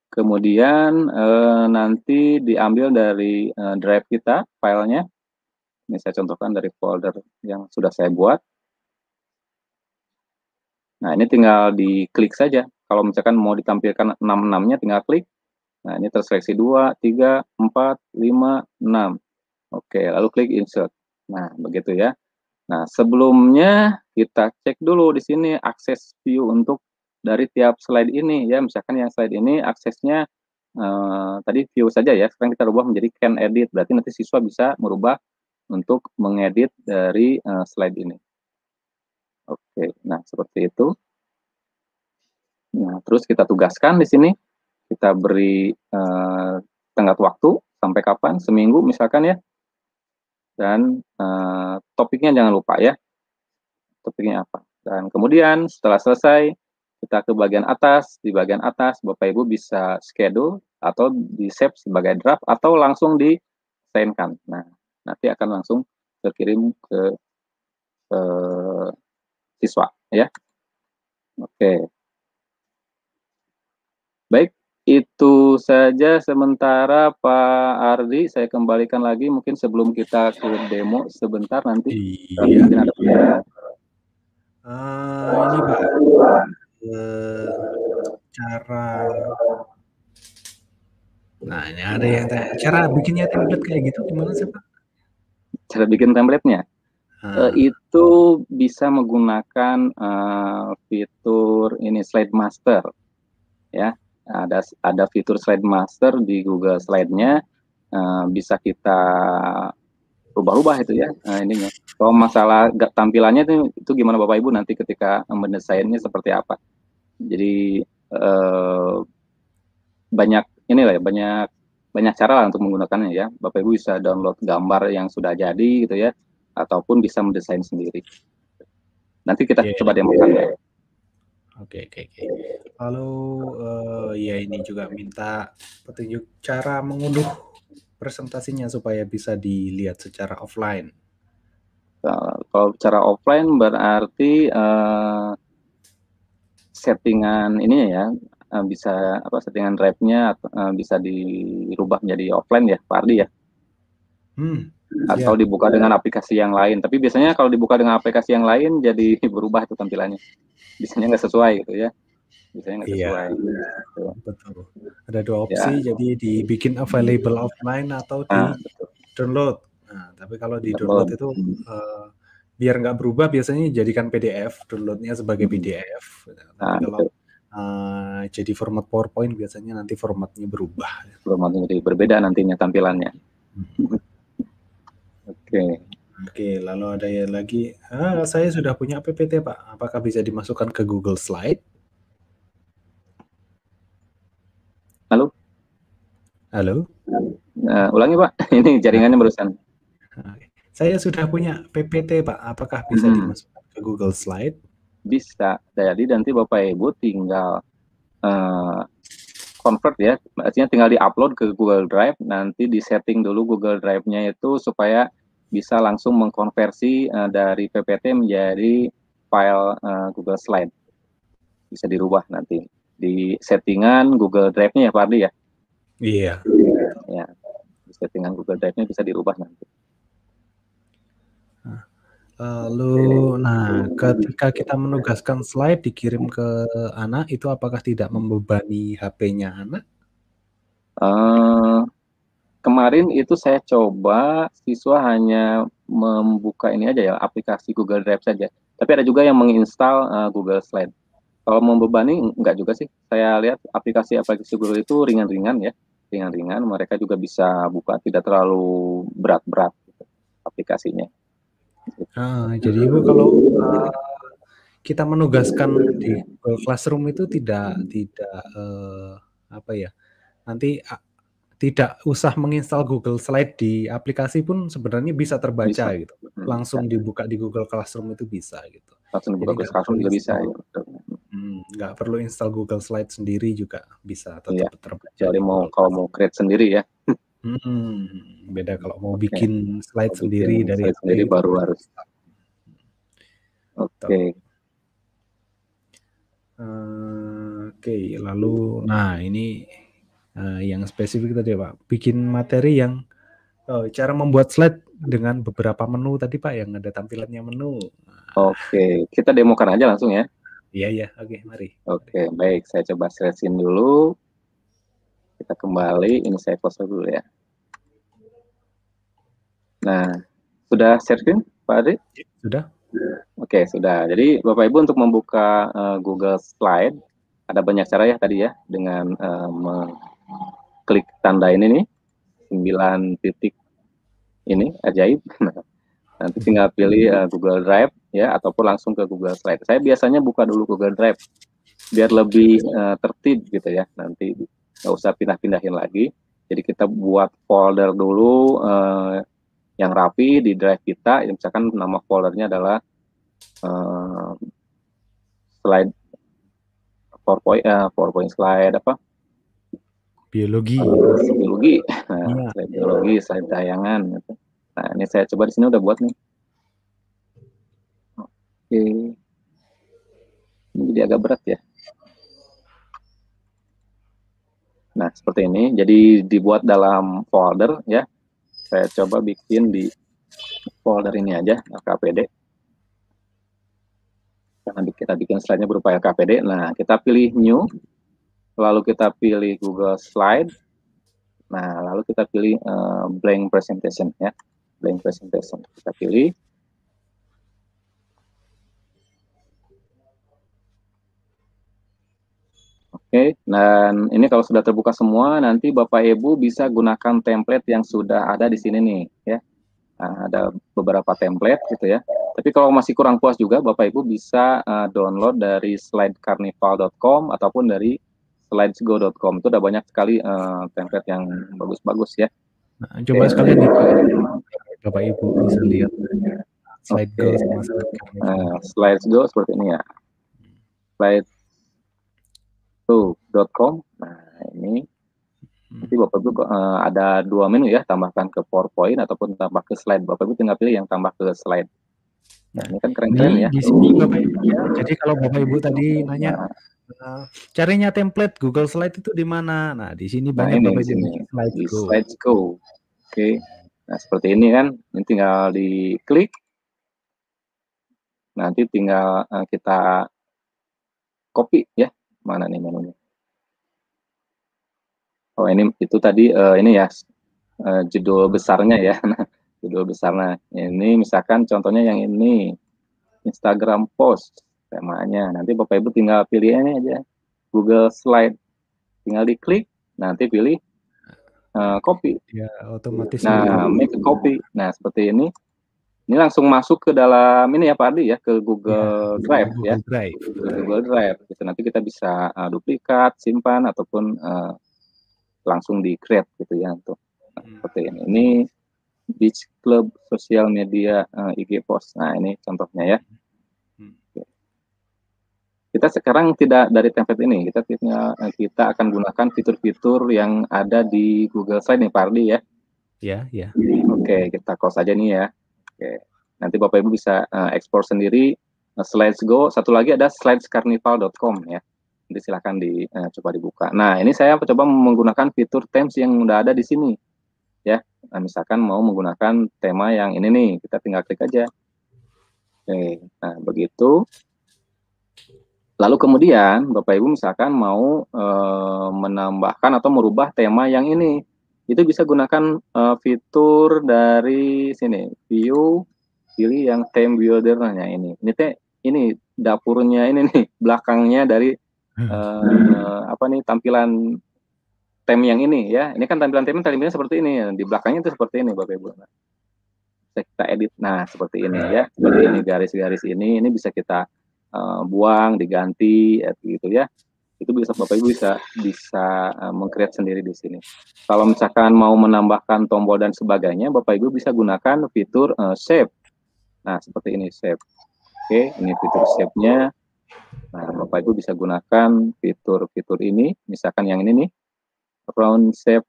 Kemudian nanti diambil dari drive kita, filenya. Ini saya contohkan dari folder yang sudah saya buat. Nah, ini tinggal diklik saja. Kalau misalkan mau ditampilkan 66-nya, tinggal klik. Nah, ini terseleksi 2, 3, 4, 5, 6. Oke, lalu klik insert. Nah, begitu ya. Nah, sebelumnya kita cek dulu di sini akses view untuk dari tiap slide ini ya. Misalkan yang slide ini aksesnya tadi view saja ya. Sekarang kita rubah menjadi can edit. Berarti nanti siswa bisa merubah untuk mengedit dari slide ini. Oke, nah seperti itu. Nah, terus kita tugaskan di sini. Kita beri tenggat waktu sampai kapan, seminggu misalkan ya. Dan topiknya jangan lupa ya. Topiknya apa. Dan kemudian setelah selesai, kita ke bagian atas. Di bagian atas, Bapak Ibu bisa schedule atau di-save sebagai draft atau langsung di-sign-kan. Nah, nanti akan langsung terkirim ke siswa ya. Oke. Baik, itu saja sementara Pak Ardi, saya kembalikan lagi mungkin sebelum kita ke demo sebentar nanti. Iya. Mungkin ada pertanyaan. Ini Pak, cara, nah ini ada yang tanya, cara bikinnya template kayak gitu gimana sih Pak? Cara bikin template-nya? Itu bisa menggunakan fitur ini Slide Master ya. Ada fitur Slide Master di Google Slide-nya, bisa kita rubah-rubah itu ya ininya. Kalau masalah tampilannya itu gimana Bapak Ibu nanti ketika mendesainnya seperti apa. Jadi banyak inilah ya, banyak cara lah untuk menggunakannya ya. Bapak Ibu bisa download gambar yang sudah jadi gitu ya, ataupun bisa mendesain sendiri. Nanti kita coba demokan ya. Oke. Lalu ya ini juga minta petunjuk cara mengunduh presentasinya supaya bisa dilihat secara offline. Kalau secara offline berarti settingan ininya ya, bisa settingan drive-nya bisa dirubah menjadi offline ya Pak Ardi ya. Atau dibuka dengan aplikasi yang lain. Tapi biasanya kalau dibuka dengan aplikasi yang lain jadi berubah itu tampilannya. Biasanya nggak sesuai gitu ya. Biasanya nggak sesuai. Gitu. Betul. Ada dua opsi, jadi dibikin available offline atau di download. Nah, tapi kalau di download itu biar nggak berubah biasanya jadikan PDF, downloadnya sebagai PDF. Tapi kalau jadi format PowerPoint biasanya nanti formatnya berubah. Formatnya jadi berbeda nantinya tampilannya. Oke, lalu ada ya lagi. Saya sudah punya PPT Pak. Apakah bisa dimasukkan ke Google Slide? Halo? Ulangi Pak, ini jaringannya barusan. Saya sudah punya PPT Pak. Apakah bisa dimasukkan ke Google Slide? Bisa. Jadi nanti Bapak Ibu tinggal convert ya, artinya tinggal di-upload ke Google Drive, nanti di-setting dulu Google Drive-nya itu supaya bisa langsung mengkonversi dari PPT menjadi file Google Slide. Bisa dirubah nanti. Di settingan Google Drive-nya ya Pak Ardi ya? Iya. Ya, di settingan Google Drive-nya bisa dirubah nanti. Lalu, ketika kita menugaskan slide dikirim ke anak, itu apakah tidak membebani HP-nya anak? Kemarin itu saya coba siswa hanya membuka ini aja ya, aplikasi Google Drive saja. Tapi ada juga yang menginstal Google Slide. Kalau membebani enggak juga sih. Saya lihat aplikasi-aplikasi Google itu ringan-ringan ya, ringan-ringan. Mereka juga bisa buka, tidak terlalu berat-berat gitu, aplikasinya. Jadi Ibu kalau kita menugaskan di Google Classroom itu tidak nanti tidak usah menginstal Google Slide di aplikasi pun sebenarnya bisa terbaca gitu. Langsung dibuka di Google Classroom itu bisa gitu. Langsung dibuka Google Classroom juga bisa ya. Nggak perlu install Google Slide sendiri juga bisa tetap terbaca. Jadi kalau mau create sendiri ya. Beda kalau mau bikin slide sendiri dari slide sendiri baru harus. Oke, lalu ini yang spesifik tadi Pak, bikin materi yang cara membuat slide dengan beberapa menu tadi Pak, yang ada tampilannya menu. Oke, kita demokan aja langsung ya. Iya, oke, mari. Oke, baik, saya coba share-in dulu. Kita kembali, ini saya close dulu ya. Nah, sudah share-in Pak Adi? Sudah. Oke, sudah. Jadi Bapak Ibu untuk membuka Google Slide, ada banyak cara ya tadi ya, dengan mengklik tanda ini nih, 9 titik ini, ajaib. Nanti tinggal pilih Google Drive ya, ataupun langsung ke Google Slide. Saya biasanya buka dulu Google Drive, biar lebih tertib gitu ya, nanti nggak usah pindah-pindahin lagi. Jadi kita buat folder dulu yang rapi di drive kita, misalkan nama foldernya adalah slide PowerPoint slide apa? Biologi. Slide biologi, slide tayangan. Gitu. Nah ini saya coba di sini udah buat nih. Oke, ini jadi agak berat ya. Nah, seperti ini. Jadi dibuat dalam folder ya. Saya coba bikin di folder ini aja, LKPD. Karena kita bikin slide-nya berupa LKPD. Nah, kita pilih New. Lalu kita pilih Google Slide. Nah, lalu kita pilih Blank Presentation ya. Blank Presentation. Kita pilih. Oke, dan ini kalau sudah terbuka semua, nanti Bapak Ibu bisa gunakan template yang sudah ada di sini nih, ya. Nah, ada beberapa template gitu ya. Tapi kalau masih kurang puas juga, Bapak Ibu bisa download dari slidecarnival.com ataupun dari slidesgo.com. Itu udah banyak sekali template yang bagus-bagus ya. Nah, coba sekalian di Bapak Ibu bisa lihat slide go sama slide carnival. Slidesgo seperti ini ya. Slidesgo.com. Nah, ini nanti Bapak Ibu ada 2 menu ya, tambahkan ke PowerPoint ataupun tambah ke slide. Bapak Ibu tinggal pilih yang tambah ke slide. Nah, ini kan keren-keren ya. Di sini Bapak Ibu ya. Jadi kalau Bapak Ibu tadi nanya carinya template Google Slide itu di mana? Nah, di sini banyak Bapak Ibu di Slidesgo. Oke. Nah, seperti ini kan. Ini tinggal diklik. Nanti tinggal kita copy ya. Mana nih menunya? Oh, ini itu tadi ini ya judul besarnya ya. Judul besarnya. Ini misalkan contohnya yang ini. Instagram post temanya. Nanti Bapak Ibu tinggal pilih ini aja. Google Slide. Tinggal diklik, nanti pilih copy. Ya, otomatis. Nah, make a copy. Nah, seperti ini. Ini langsung masuk ke dalam ini ya Pak Ardi ya, ke Google Drive ya. Ke Google Drive. Gitu. Nanti kita bisa duplikat, simpan ataupun langsung di create gitu ya untuk seperti ini. Ini Beach Club sosial media IG post. Nah, ini contohnya ya. Kita sekarang tidak dari template ini, kita akan gunakan fitur-fitur yang ada di Google Slide nih Pak Ardi ya. Ya. Oke, kita close aja nih ya. Oke. Nanti Bapak Ibu bisa ekspor sendiri. Slidesgo, satu lagi ada slidescarnival.com ya. Nanti silakan coba dibuka. Nah, ini saya coba menggunakan fitur themes yang udah ada di sini. Ya. Nah, misalkan mau menggunakan tema yang ini nih, kita tinggal klik aja. Oke. Nah, begitu. Lalu kemudian Bapak Ibu misalkan mau menambahkan atau merubah tema yang ini, itu bisa gunakan fitur dari sini, view, pilih yang theme builder-nya ini. Ini dapurnya ini nih, belakangnya dari tampilan theme yang ini ya. Ini kan tampilan theme seperti ini, di belakangnya itu seperti ini Bapak Ibu. Nah, bisa kita edit. Nah, seperti ini ya. Seperti ini garis-garis ini bisa kita buang, diganti, gitu ya. Itu bisa Bapak Ibu bisa meng-create sendiri di sini. Kalau misalkan mau menambahkan tombol dan sebagainya, Bapak Ibu bisa gunakan fitur shape. Nah, seperti ini shape. Oke, ini fitur shape-nya. Nah, Bapak Ibu bisa gunakan fitur-fitur ini, misalkan yang ini nih, round shape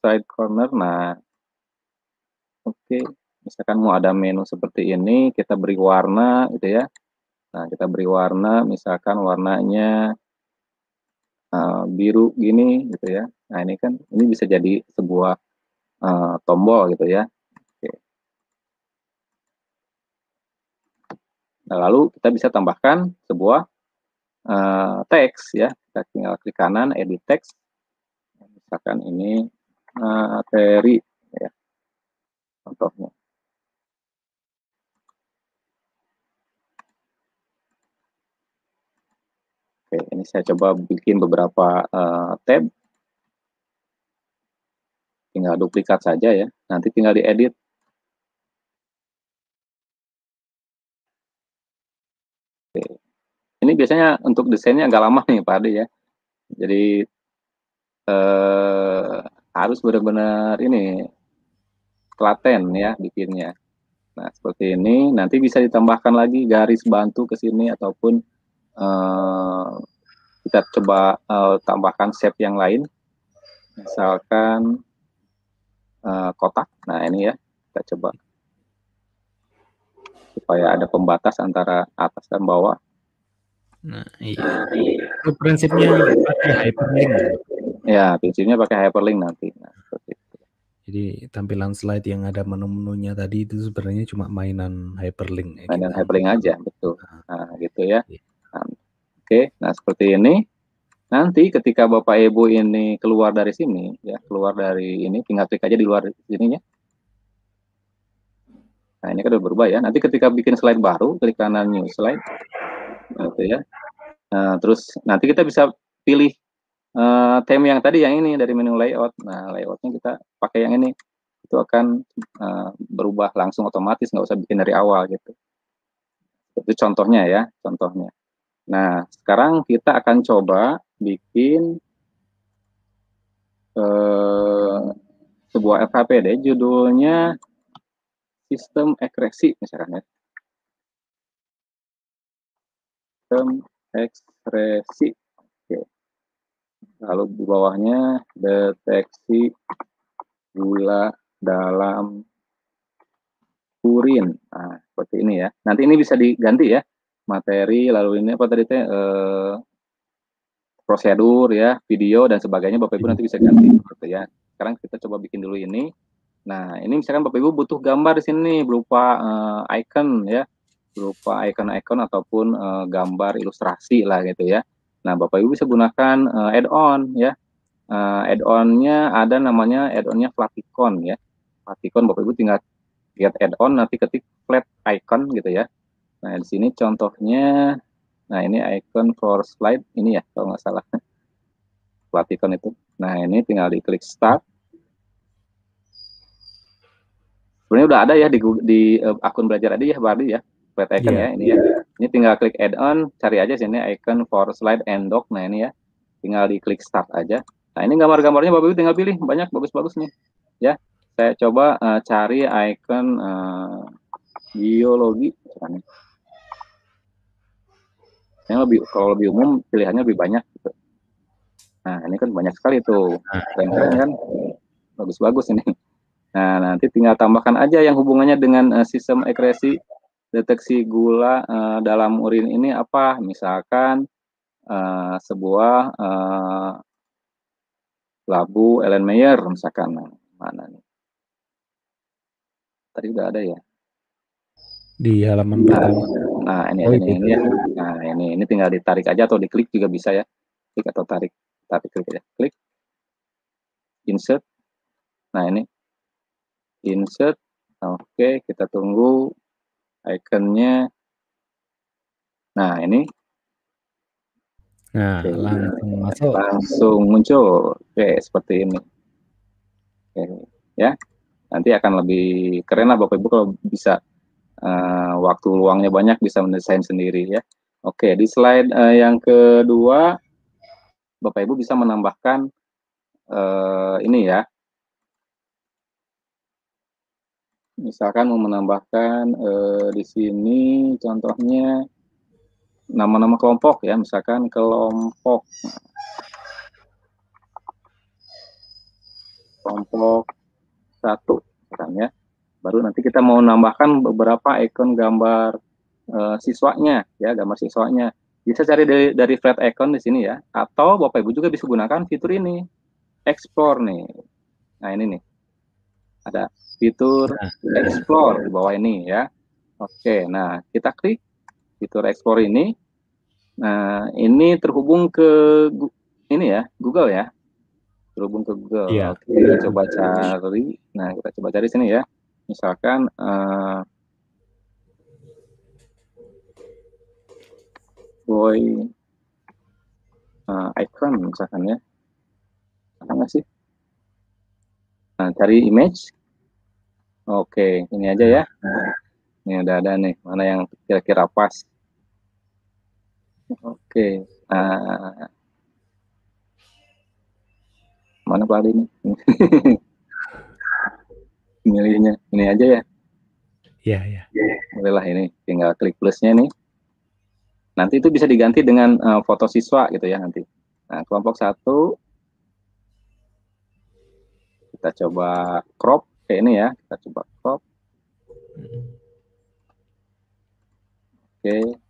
side corner. Nah, oke, misalkan mau ada menu seperti ini, kita beri warna gitu ya. Nah, kita beri warna, misalkan warnanya biru gini gitu ya. Nah, ini bisa jadi sebuah tombol gitu ya. Oke. Nah, lalu kita bisa tambahkan sebuah teks ya. Kita tinggal klik kanan, edit text. Misalkan ini materi ya, contohnya. Oke, ini saya coba bikin beberapa tab. Tinggal duplikat saja ya. Nanti tinggal diedit. Oke. Ini biasanya untuk desainnya agak lama nih Pak Ade ya. Jadi harus benar-benar ini telaten ya bikinnya. Nah, seperti ini. Nanti bisa ditambahkan lagi garis bantu ke sini ataupun kita coba tambahkan shape yang lain. Misalkan kotak. Nah, ini ya. Kita coba supaya ada pembatas antara atas dan bawah. Nah, iya. Itu prinsipnya pakai hyperlink. Ya, prinsipnya pakai hyperlink nanti. Nah, seperti itu. Jadi tampilan slide yang ada menu-menunya tadi itu sebenarnya cuma mainan hyperlink. Mainan Gitu. hyperlink aja, betul. Nah, gitu ya. Iya. Nah, oke, nah seperti ini. Nanti ketika Bapak Ibu ini keluar dari sini, ya keluar dari ini, tinggal klik aja di luar sininya. Nah, ini kan udah berubah ya. Nanti ketika bikin slide baru, klik kanan new slide, gitu ya. Nah, terus nanti kita bisa pilih theme yang tadi yang ini dari menu layout. Nah, layoutnya kita pakai yang ini. Itu akan berubah langsung otomatis, nggak usah bikin dari awal gitu. Itu contohnya ya, contohnya. Nah, sekarang kita akan coba bikin sebuah FHPD, judulnya sistem ekspresi misalkan ya. Sistem ekspresi. Oke. Lalu di bawahnya deteksi gula dalam urin. Nah, seperti ini ya. Nanti ini bisa diganti ya. Materi, lalu ini apa tadi teh prosedur ya, video dan sebagainya Bapak Ibu nanti bisa ganti gitu ya. Sekarang kita coba bikin dulu ini. Nah, ini misalkan Bapak Ibu butuh gambar di sini berupa icon ya, berupa icon-icon ataupun gambar ilustrasi lah gitu ya. Nah, Bapak Ibu bisa gunakan add-on ya. Add-on-nya ada namanya add-on-nya Flaticon ya. Flaticon Bapak Ibu tinggal lihat add-on nanti ketik flat icon gitu ya. Nah, di sini contohnya, nah ini icon for slide ini ya kalau nggak salah. Flaticon itu. Nah, ini tinggal diklik start. Sebenarnya udah ada ya di akun belajar ada ya, Bardi ya. Flat icon ya ini ya. Ini tinggal klik add-on, cari aja sini icon for slide and dock. Nah, ini ya. Tinggal diklik start aja. Nah, ini gambar-gambarnya Bapak Ibu tinggal pilih, banyak bagus-bagus nih. Ya. Saya coba cari icon biologi misalnya. Yang lebih kalau lebih umum pilihannya lebih banyak gitu. Nah, ini kan banyak sekali tuh. Keren-keren kan? Bagus-bagus ini. Nah, nanti tinggal tambahkan aja yang hubungannya dengan sistem ekspresi deteksi gula dalam urin ini apa? Misalkan sebuah labu Erlenmeyer misalkan. Nah, mana nih? Tadi udah ada ya. Di halaman pertama. Nah, ini aja nih, ini ya. Nah, ini tinggal ditarik aja atau diklik juga bisa ya. Klik atau tarik klik aja. Klik. Insert. Nah, ini insert. Oke, kita tunggu ikonnya. Nah, ini. Nah, langsung masuk. Langsung muncul. Oke, seperti ini. Oke, ya. Nanti akan lebih keren lah Bapak Ibu kalau bisa waktu luangnya banyak bisa mendesain sendiri ya. Oke, di slide yang kedua Bapak Ibu bisa menambahkan ini ya. Misalkan mau menambahkan di sini contohnya nama-nama kelompok ya, misalkan kelompok 1 kan ya. Baru nanti kita mau nambahkan beberapa icon gambar siswanya ya, gambar siswanya. Bisa cari dari flat icon di sini ya, atau Bapak Ibu juga bisa gunakan fitur ini. Explore nih. Nah, ini nih. Ada fitur explore di bawah ini ya. Oke, nah kita klik fitur explore ini. Nah, ini terhubung ke ini ya, Google ya. Terhubung ke Google. Iya. Oke, kita coba cari. Nah, kita coba cari sini ya. Misalkan boy icon misalkan ya. Ada nggak sih? Nah, cari image. Oke, ini aja ya. Nah, ini udah ada nih. Mana yang kira-kira pas. Oke. Mana Pak Ali ini? Milihnya ini aja ya. Iya, iya. Bolehlah ini. Tinggal klik plusnya nih. Nanti itu bisa diganti dengan foto siswa gitu ya nanti. Nah, kelompok 1 kita coba crop kayak ini ya. Kita coba crop.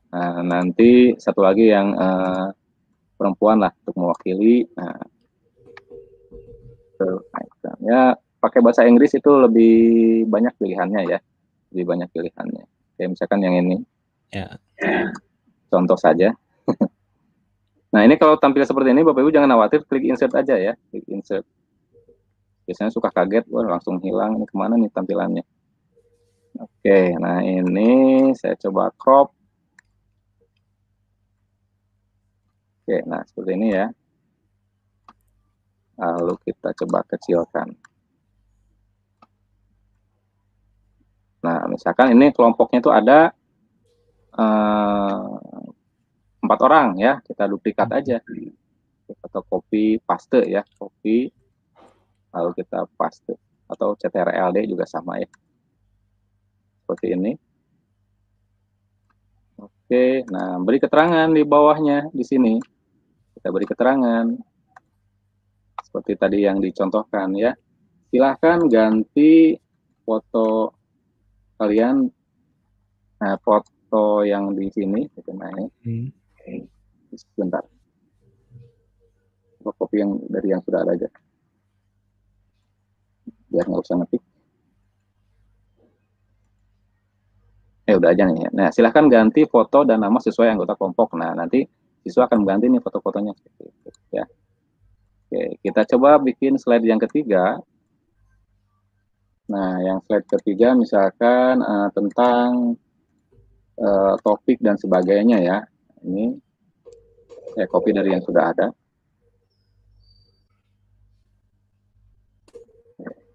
Nah, nanti satu lagi yang perempuan lah untuk mewakili. Nah, ya pakai bahasa Inggris itu lebih banyak pilihannya ya, lebih banyak pilihannya. Oke, misalkan yang ini, Ya. contoh saja. Nah, ini kalau tampil seperti ini, Bapak Ibu jangan khawatir, klik insert aja ya, klik insert. Biasanya suka kaget, wah langsung hilang, ini kemana nih tampilannya. Oke, nah ini saya coba crop. Oke, nah seperti ini ya. Lalu kita coba kecilkan. Nah, misalkan ini kelompoknya itu ada 4 orang ya, kita duplikat aja. Atau copy paste ya, copy lalu kita paste, atau CTRL-D juga sama ya, seperti ini. Oke, nah beri keterangan di bawahnya di sini, kita beri keterangan seperti tadi yang dicontohkan ya. Silahkan ganti foto kalian, nah foto yang di sini itu naik. Sebentar, copy yang dari yang sudah ada aja biar nggak usah ngetik. Udah aja nih. Nah, silahkan ganti foto dan nama sesuai anggota kelompok. Nah, nanti siswa akan mengganti nih foto-fotonya. Ya. Oke, kita coba bikin slide yang ketiga. Nah, yang slide ketiga misalkan tentang topik dan sebagainya ya. Ini saya copy dari yang sudah ada.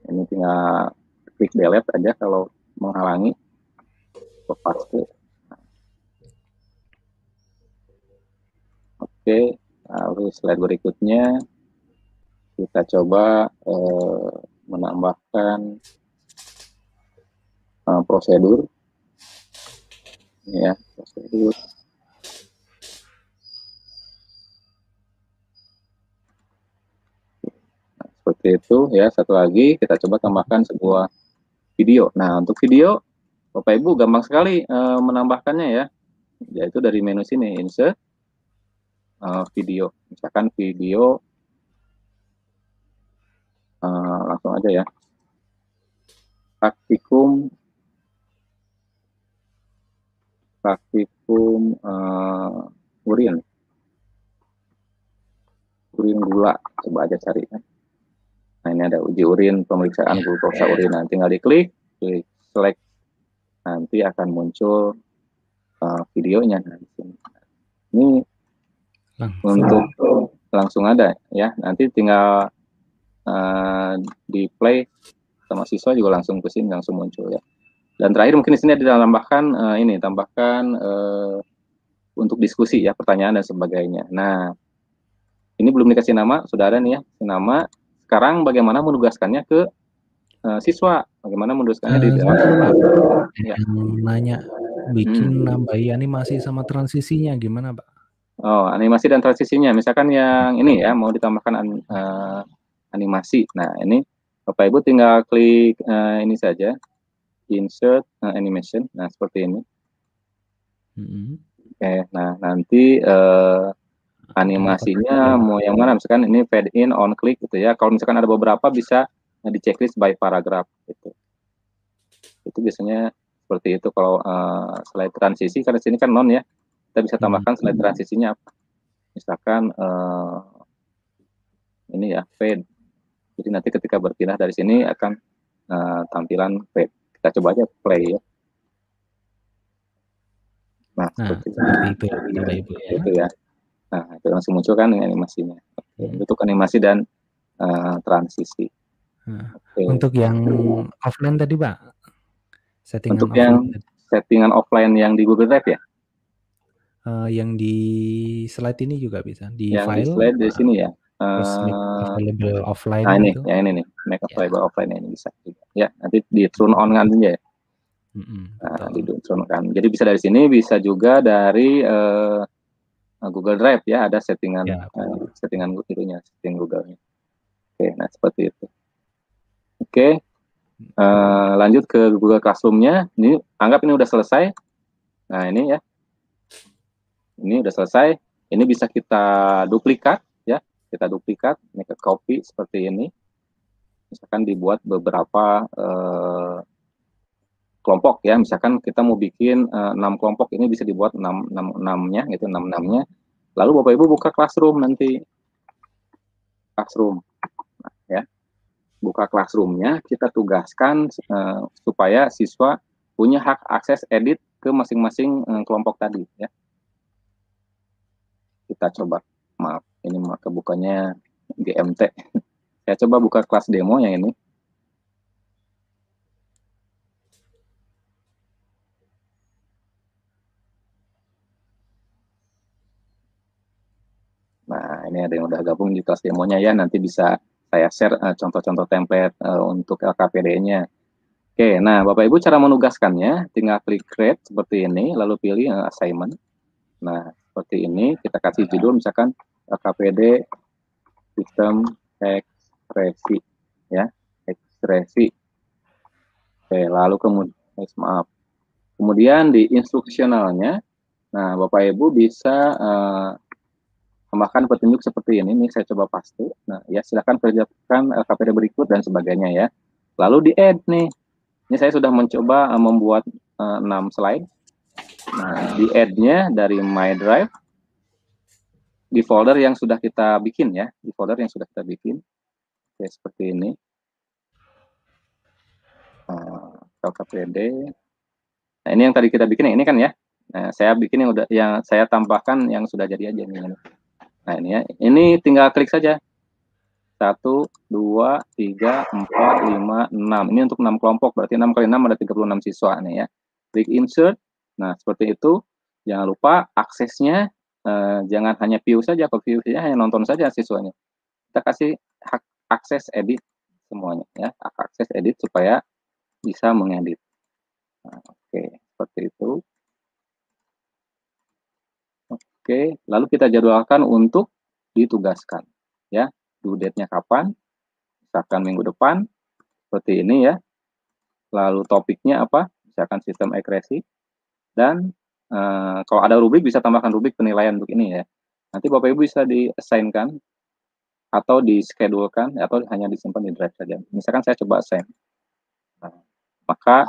Ini tinggal klik delete aja kalau menghalangi. Paste. Oke, lalu slide berikutnya kita coba menambahkan prosedur ya, prosedur. Nah, seperti itu ya. Satu lagi kita coba tambahkan sebuah video. Nah, untuk video Bapak Ibu gampang sekali menambahkannya ya, yaitu dari menu sini insert video. Misalkan video langsung aja ya, praktikum urin gula, coba aja cari. Nah, ini ada uji urin, pemeriksaan glukosa urin. Nah, tinggal diklik, klik select, nanti akan muncul videonya. Nah, ini untuk langsung ada ya, nanti tinggal di play sama siswa juga langsung ke sini, langsung muncul ya. Dan terakhir mungkin di sini ada tambahkan tambahkan untuk diskusi ya, pertanyaan dan sebagainya. Nah, ini belum dikasih nama, sudah ada nih ya nama. Sekarang bagaimana menugaskannya ke siswa? Bagaimana menugaskannya di dalam ya. Nanya bikin nambahi animasi sama transisinya gimana, Pak? Oh, animasi dan transisinya. Misalkan yang ini ya, mau ditambahkan animasi. Nah, ini Bapak Ibu tinggal klik ini saja, insert animation. Nah, seperti ini. Oke, nah nanti animasinya mau yang mana? Misalkan ini fade in, on click gitu ya. Kalau misalkan ada beberapa bisa di checklist by paragraph gitu. Itu biasanya seperti itu kalau slide transisi, karena sini kan non ya. Kita bisa tambahkan slide transisinya apa? Misalkan ini ya, fade. Jadi nanti ketika berpindah dari sini akan tampilan fade. Kita coba aja play ya. Nah, seperti itu ya. Itu ya. Nah, itu langsung muncul kan dengan animasinya. Untuk animasi dan transisi. Untuk yang offline tadi, Pak? Untuk yang settingan offline yang di Google Drive ya? Yang di slide ini juga bisa. Di yang file. Di slide di sini ya. Make available offline. Nah, ini, gitu. yang ini nih, make available offline ini bisa. Ya, nanti di turn on kan aja ya. Nah, di turn on kan. Jadi bisa dari sini, bisa juga dari Google Drive ya, ada settingan settingan itunya, setting Google-nya. Oke, nah seperti itu. Oke, lanjut ke Google Classroom-nya. Ini anggap ini udah selesai. Nah, ini ya. Ini udah selesai. Ini bisa kita duplikat ya. Kita duplikat, make a copy seperti ini. Misalkan dibuat beberapa kelompok ya. Misalkan kita mau bikin 6 kelompok, ini bisa dibuat 6-6-nya gitu, 6-6-nya. Lalu Bapak Ibu buka Classroom nanti. Classroom ya. Buka Classroom-nya, kita tugaskan supaya siswa punya hak akses edit ke masing-masing kelompok tadi ya. Kita coba, maaf ini kebukanya GMT. Saya coba buka kelas demo yang ini. Nah, ini ada yang udah gabung di kelas demonya ya, nanti bisa saya share contoh-contoh template untuk LKPD-nya. Oke, nah Bapak Ibu cara menugaskannya, tinggal klik create seperti ini, lalu pilih assignment. Nah, seperti ini, kita kasih judul misalkan LKPD Sistem Ekspresi, ya, ekspresi. Oke, lalu kemudian di instruksionalnya, nah Bapak Ibu bisa tambahkan petunjuk seperti ini, nih saya coba paste. Nah, ya silakan kerjakan LKPD berikut dan sebagainya ya. Lalu di add nih, ini saya sudah mencoba membuat 6 slide. Nah, di add-nya dari My Drive, di folder yang sudah kita bikin ya, di folder yang sudah kita bikin. Oke, seperti ini. LKPD. Nah, ini yang tadi kita bikin, ini kan ya. Nah, saya bikin yang saya tambahkan yang sudah jadi aja nih. Nah, ini ya. Ini tinggal klik saja. 1, 2, 3, 4, 5, 6. Ini untuk 6 kelompok, berarti 6 kali 6 ada 36 siswa nih ya. Klik insert. Nah, seperti itu. Jangan lupa aksesnya jangan hanya view saja, kalau view saja hanya nonton saja siswanya. Kita kasih hak akses edit semuanya ya, hak akses edit supaya bisa mengedit. Nah, oke, seperti itu. Oke, lalu kita jadwalkan untuk ditugaskan ya. Due date-nya kapan? Misalkan minggu depan seperti ini ya. Lalu topiknya apa? Misalkan sistem akresi. Dan kalau ada rubrik bisa tambahkan rubrik penilaian untuk ini ya. Nanti Bapak Ibu bisa di-assign-kan atau di-schedule-kan atau hanya disimpan di drive saja. Misalkan saya coba assign. Nah, maka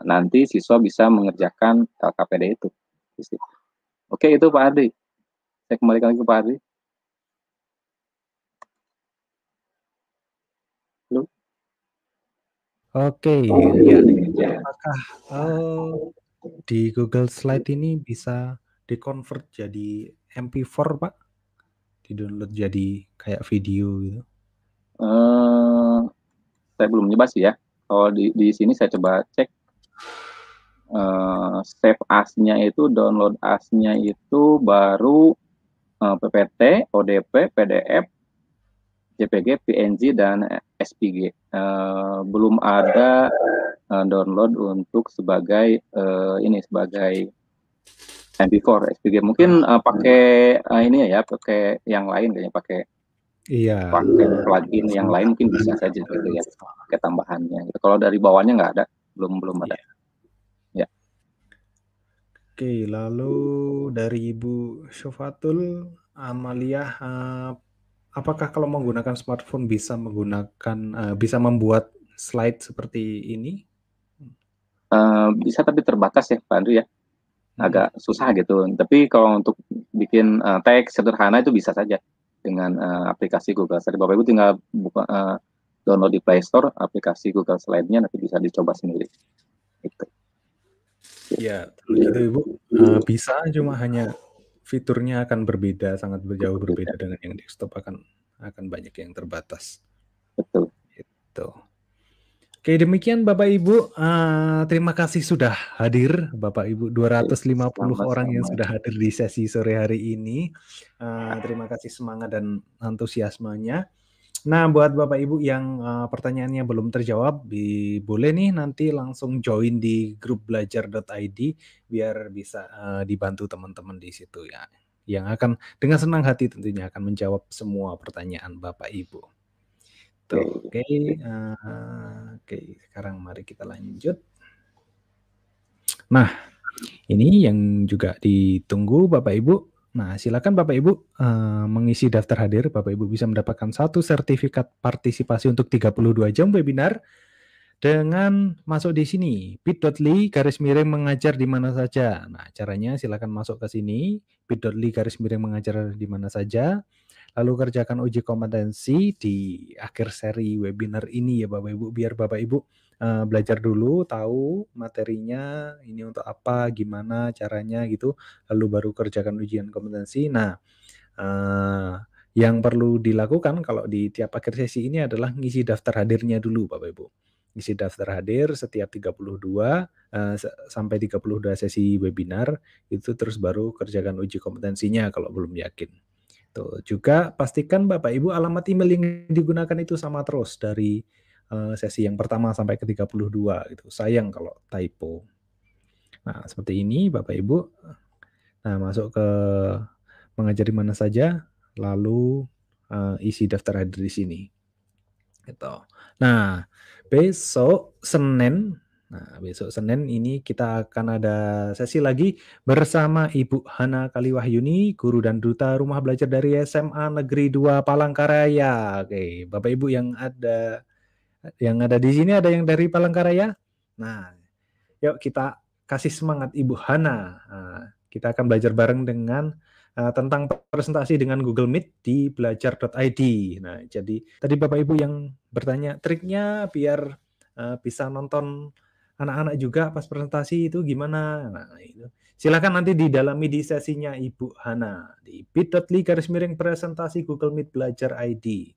nanti siswa bisa mengerjakan LKPD itu. Oke, itu Pak Ardi. Saya kembalikan lagi ke Pak Ardi. Halo? Oke, ya. Apakah di Google Slide ini bisa di-convert jadi MP4, Pak? Di-download jadi kayak video gitu? Saya belum nyoba sih ya. Kalau di sini saya coba cek. Save as-nya itu, download as-nya itu baru PPT, ODP, PDF, JPG, PNG, dan SPG. Belum ada download untuk sebagai ini sebagai MP4 SPG. Mungkin pakai ini ya, pakai yang lain kayaknya, pakai plugin yang lain mungkin bisa saja gitu ya, pakai tambahannya. Gitu. Kalau dari bawahnya nggak ada, belum ada. Ya. Oke, lalu dari Ibu Syofatul Amalia, apakah kalau menggunakan smartphone bisa membuat slide seperti ini? Bisa, tapi terbatas ya Pak Andri ya, agak susah gitu. Tapi kalau untuk bikin teks sederhana itu bisa saja dengan aplikasi Google Slide. Bapak Ibu tinggal buka download di Play Store aplikasi Google Slide-nya, nanti bisa dicoba sendiri. Gitu. Ya, gitu Ibu. Bisa, cuma hanya fiturnya akan berbeda, sangat jauh berbeda dengan yang desktop, akan banyak yang terbatas. Betul. Gitu. Oke, demikian Bapak Ibu. Terima kasih sudah hadir, Bapak Ibu. 250 orang yang sudah hadir di sesi sore hari ini. Terima kasih semangat dan antusiasmenya. Nah, buat Bapak Ibu yang pertanyaannya belum terjawab, boleh nih nanti langsung join di grup belajar.id biar bisa dibantu teman-teman di situ ya. Yang akan dengan senang hati tentunya akan menjawab semua pertanyaan Bapak Ibu. Oke, sekarang mari kita lanjut. Nah, Ini yang juga ditunggu Bapak Ibu. Nah, silakan Bapak Ibu mengisi daftar hadir. Bapak Ibu bisa mendapatkan 1 sertifikat partisipasi untuk 32 jam webinar dengan masuk di sini bit.ly/mengajar di mana saja. Nah, caranya silakan masuk ke sini bit.ly/mengajar di mana saja. Lalu kerjakan uji kompetensi di akhir seri webinar ini ya Bapak Ibu, biar Bapak Ibu belajar dulu, tahu materinya ini untuk apa, gimana caranya gitu, lalu baru kerjakan ujian kompetensi. Nah, yang perlu dilakukan kalau di tiap akhir sesi ini adalah ngisi daftar hadirnya dulu Bapak Ibu. Ngisi daftar hadir setiap 32 sampai 32 sesi webinar, itu terus baru kerjakan uji kompetensinya kalau belum yakin. Tuh, juga pastikan Bapak Ibu alamat email yang digunakan itu sama terus dari sesi yang pertama sampai ke 32 gitu. Sayang kalau typo. Nah, seperti ini Bapak Ibu. Nah, masuk ke mengajar di mana saja, lalu isi daftar hadir di sini. Gitu. Nah, besok Senin ini kita akan ada sesi lagi bersama Ibu Hana Kaliwahyuni, guru dan duta rumah belajar dari SMA Negeri 2 Palangkaraya. Oke, Bapak Ibu yang ada di sini ada yang dari Palangkaraya? Nah, yuk kita kasih semangat Ibu Hana. Nah, kita akan belajar bareng dengan tentang presentasi dengan Google Meet di belajar.id. Nah, jadi tadi Bapak Ibu yang bertanya triknya biar bisa nonton anak-anak juga pas presentasi itu gimana? Nah, itu. Silakan nanti didalami di sesinya Ibu Hana di bit.ly/presentasi Google Meet belajar ID.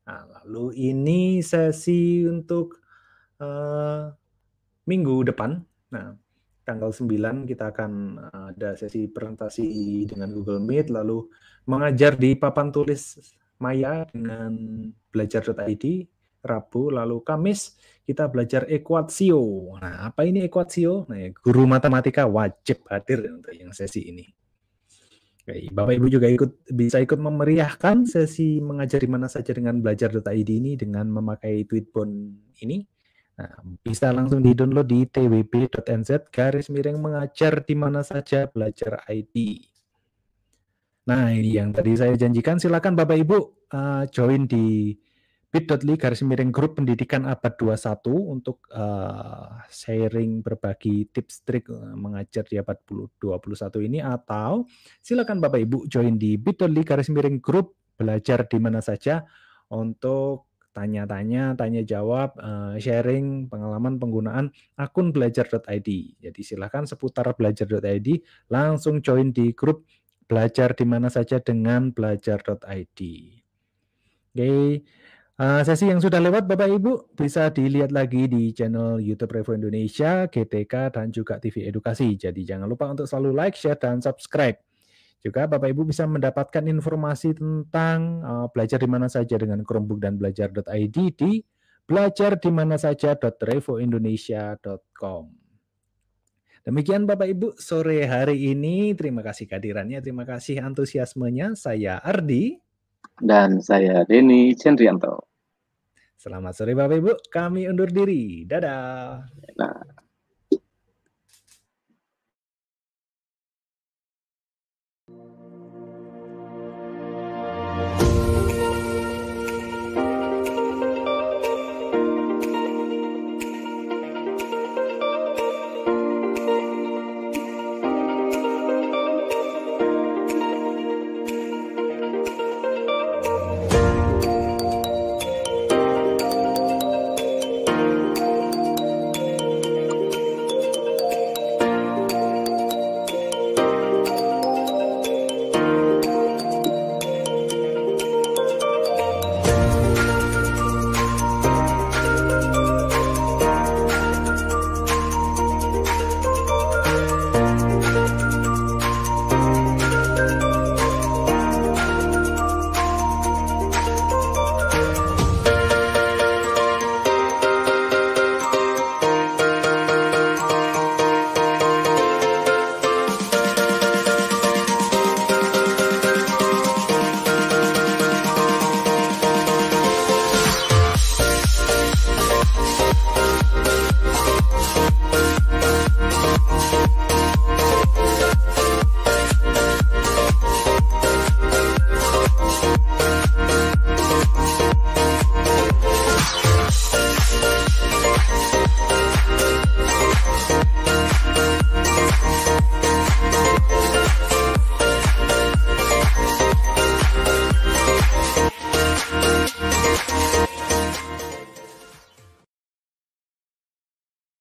Nah, lalu ini sesi untuk minggu depan. Nah, tanggal 9 kita akan ada sesi presentasi dengan Google Meet, lalu mengajar di papan tulis Maya dengan belajar.id, Rabu, lalu Kamis kita belajar ekuasio. Nah, apa ini ekuasio? Nah, guru matematika wajib hadir untuk yang sesi ini. Oke, Bapak Ibu juga bisa ikut memeriahkan sesi mengajar di mana saja dengan belajar.id ini dengan memakai Tweetbone ini. Nah, bisa langsung di-download di twb.nz/mengajar di mana saja belajar ID. Nah, ini yang tadi saya janjikan, silakan Bapak Ibu join di bit.ly/grup pendidikan abad 21 untuk sharing berbagi tips trik mengajar di abad 21 ini, atau silakan Bapak Ibu join di bit.ly/grup belajar di mana saja untuk tanya-tanya, tanya jawab, sharing pengalaman penggunaan akun belajar.id. Jadi silakan seputar belajar.id langsung join di grup belajar di mana saja dengan belajar.id. Oke, sesi yang sudah lewat Bapak Ibu bisa dilihat lagi di channel YouTube Revo Indonesia, GTK, dan juga TV Edukasi. Jadi jangan lupa untuk selalu like, share, dan subscribe. Juga Bapak Ibu bisa mendapatkan informasi tentang belajar di mana saja dengan Chromebook dan belajar.id di belajar-dimana-saja.revoindonesia.com. Demikian Bapak Ibu sore hari ini. Terima kasih kehadirannya, terima kasih antusiasmenya. Saya Ardi. Dan saya Denny Cendrianto. Selamat sore Bapak Ibu, kami undur diri. Dadah. Nah.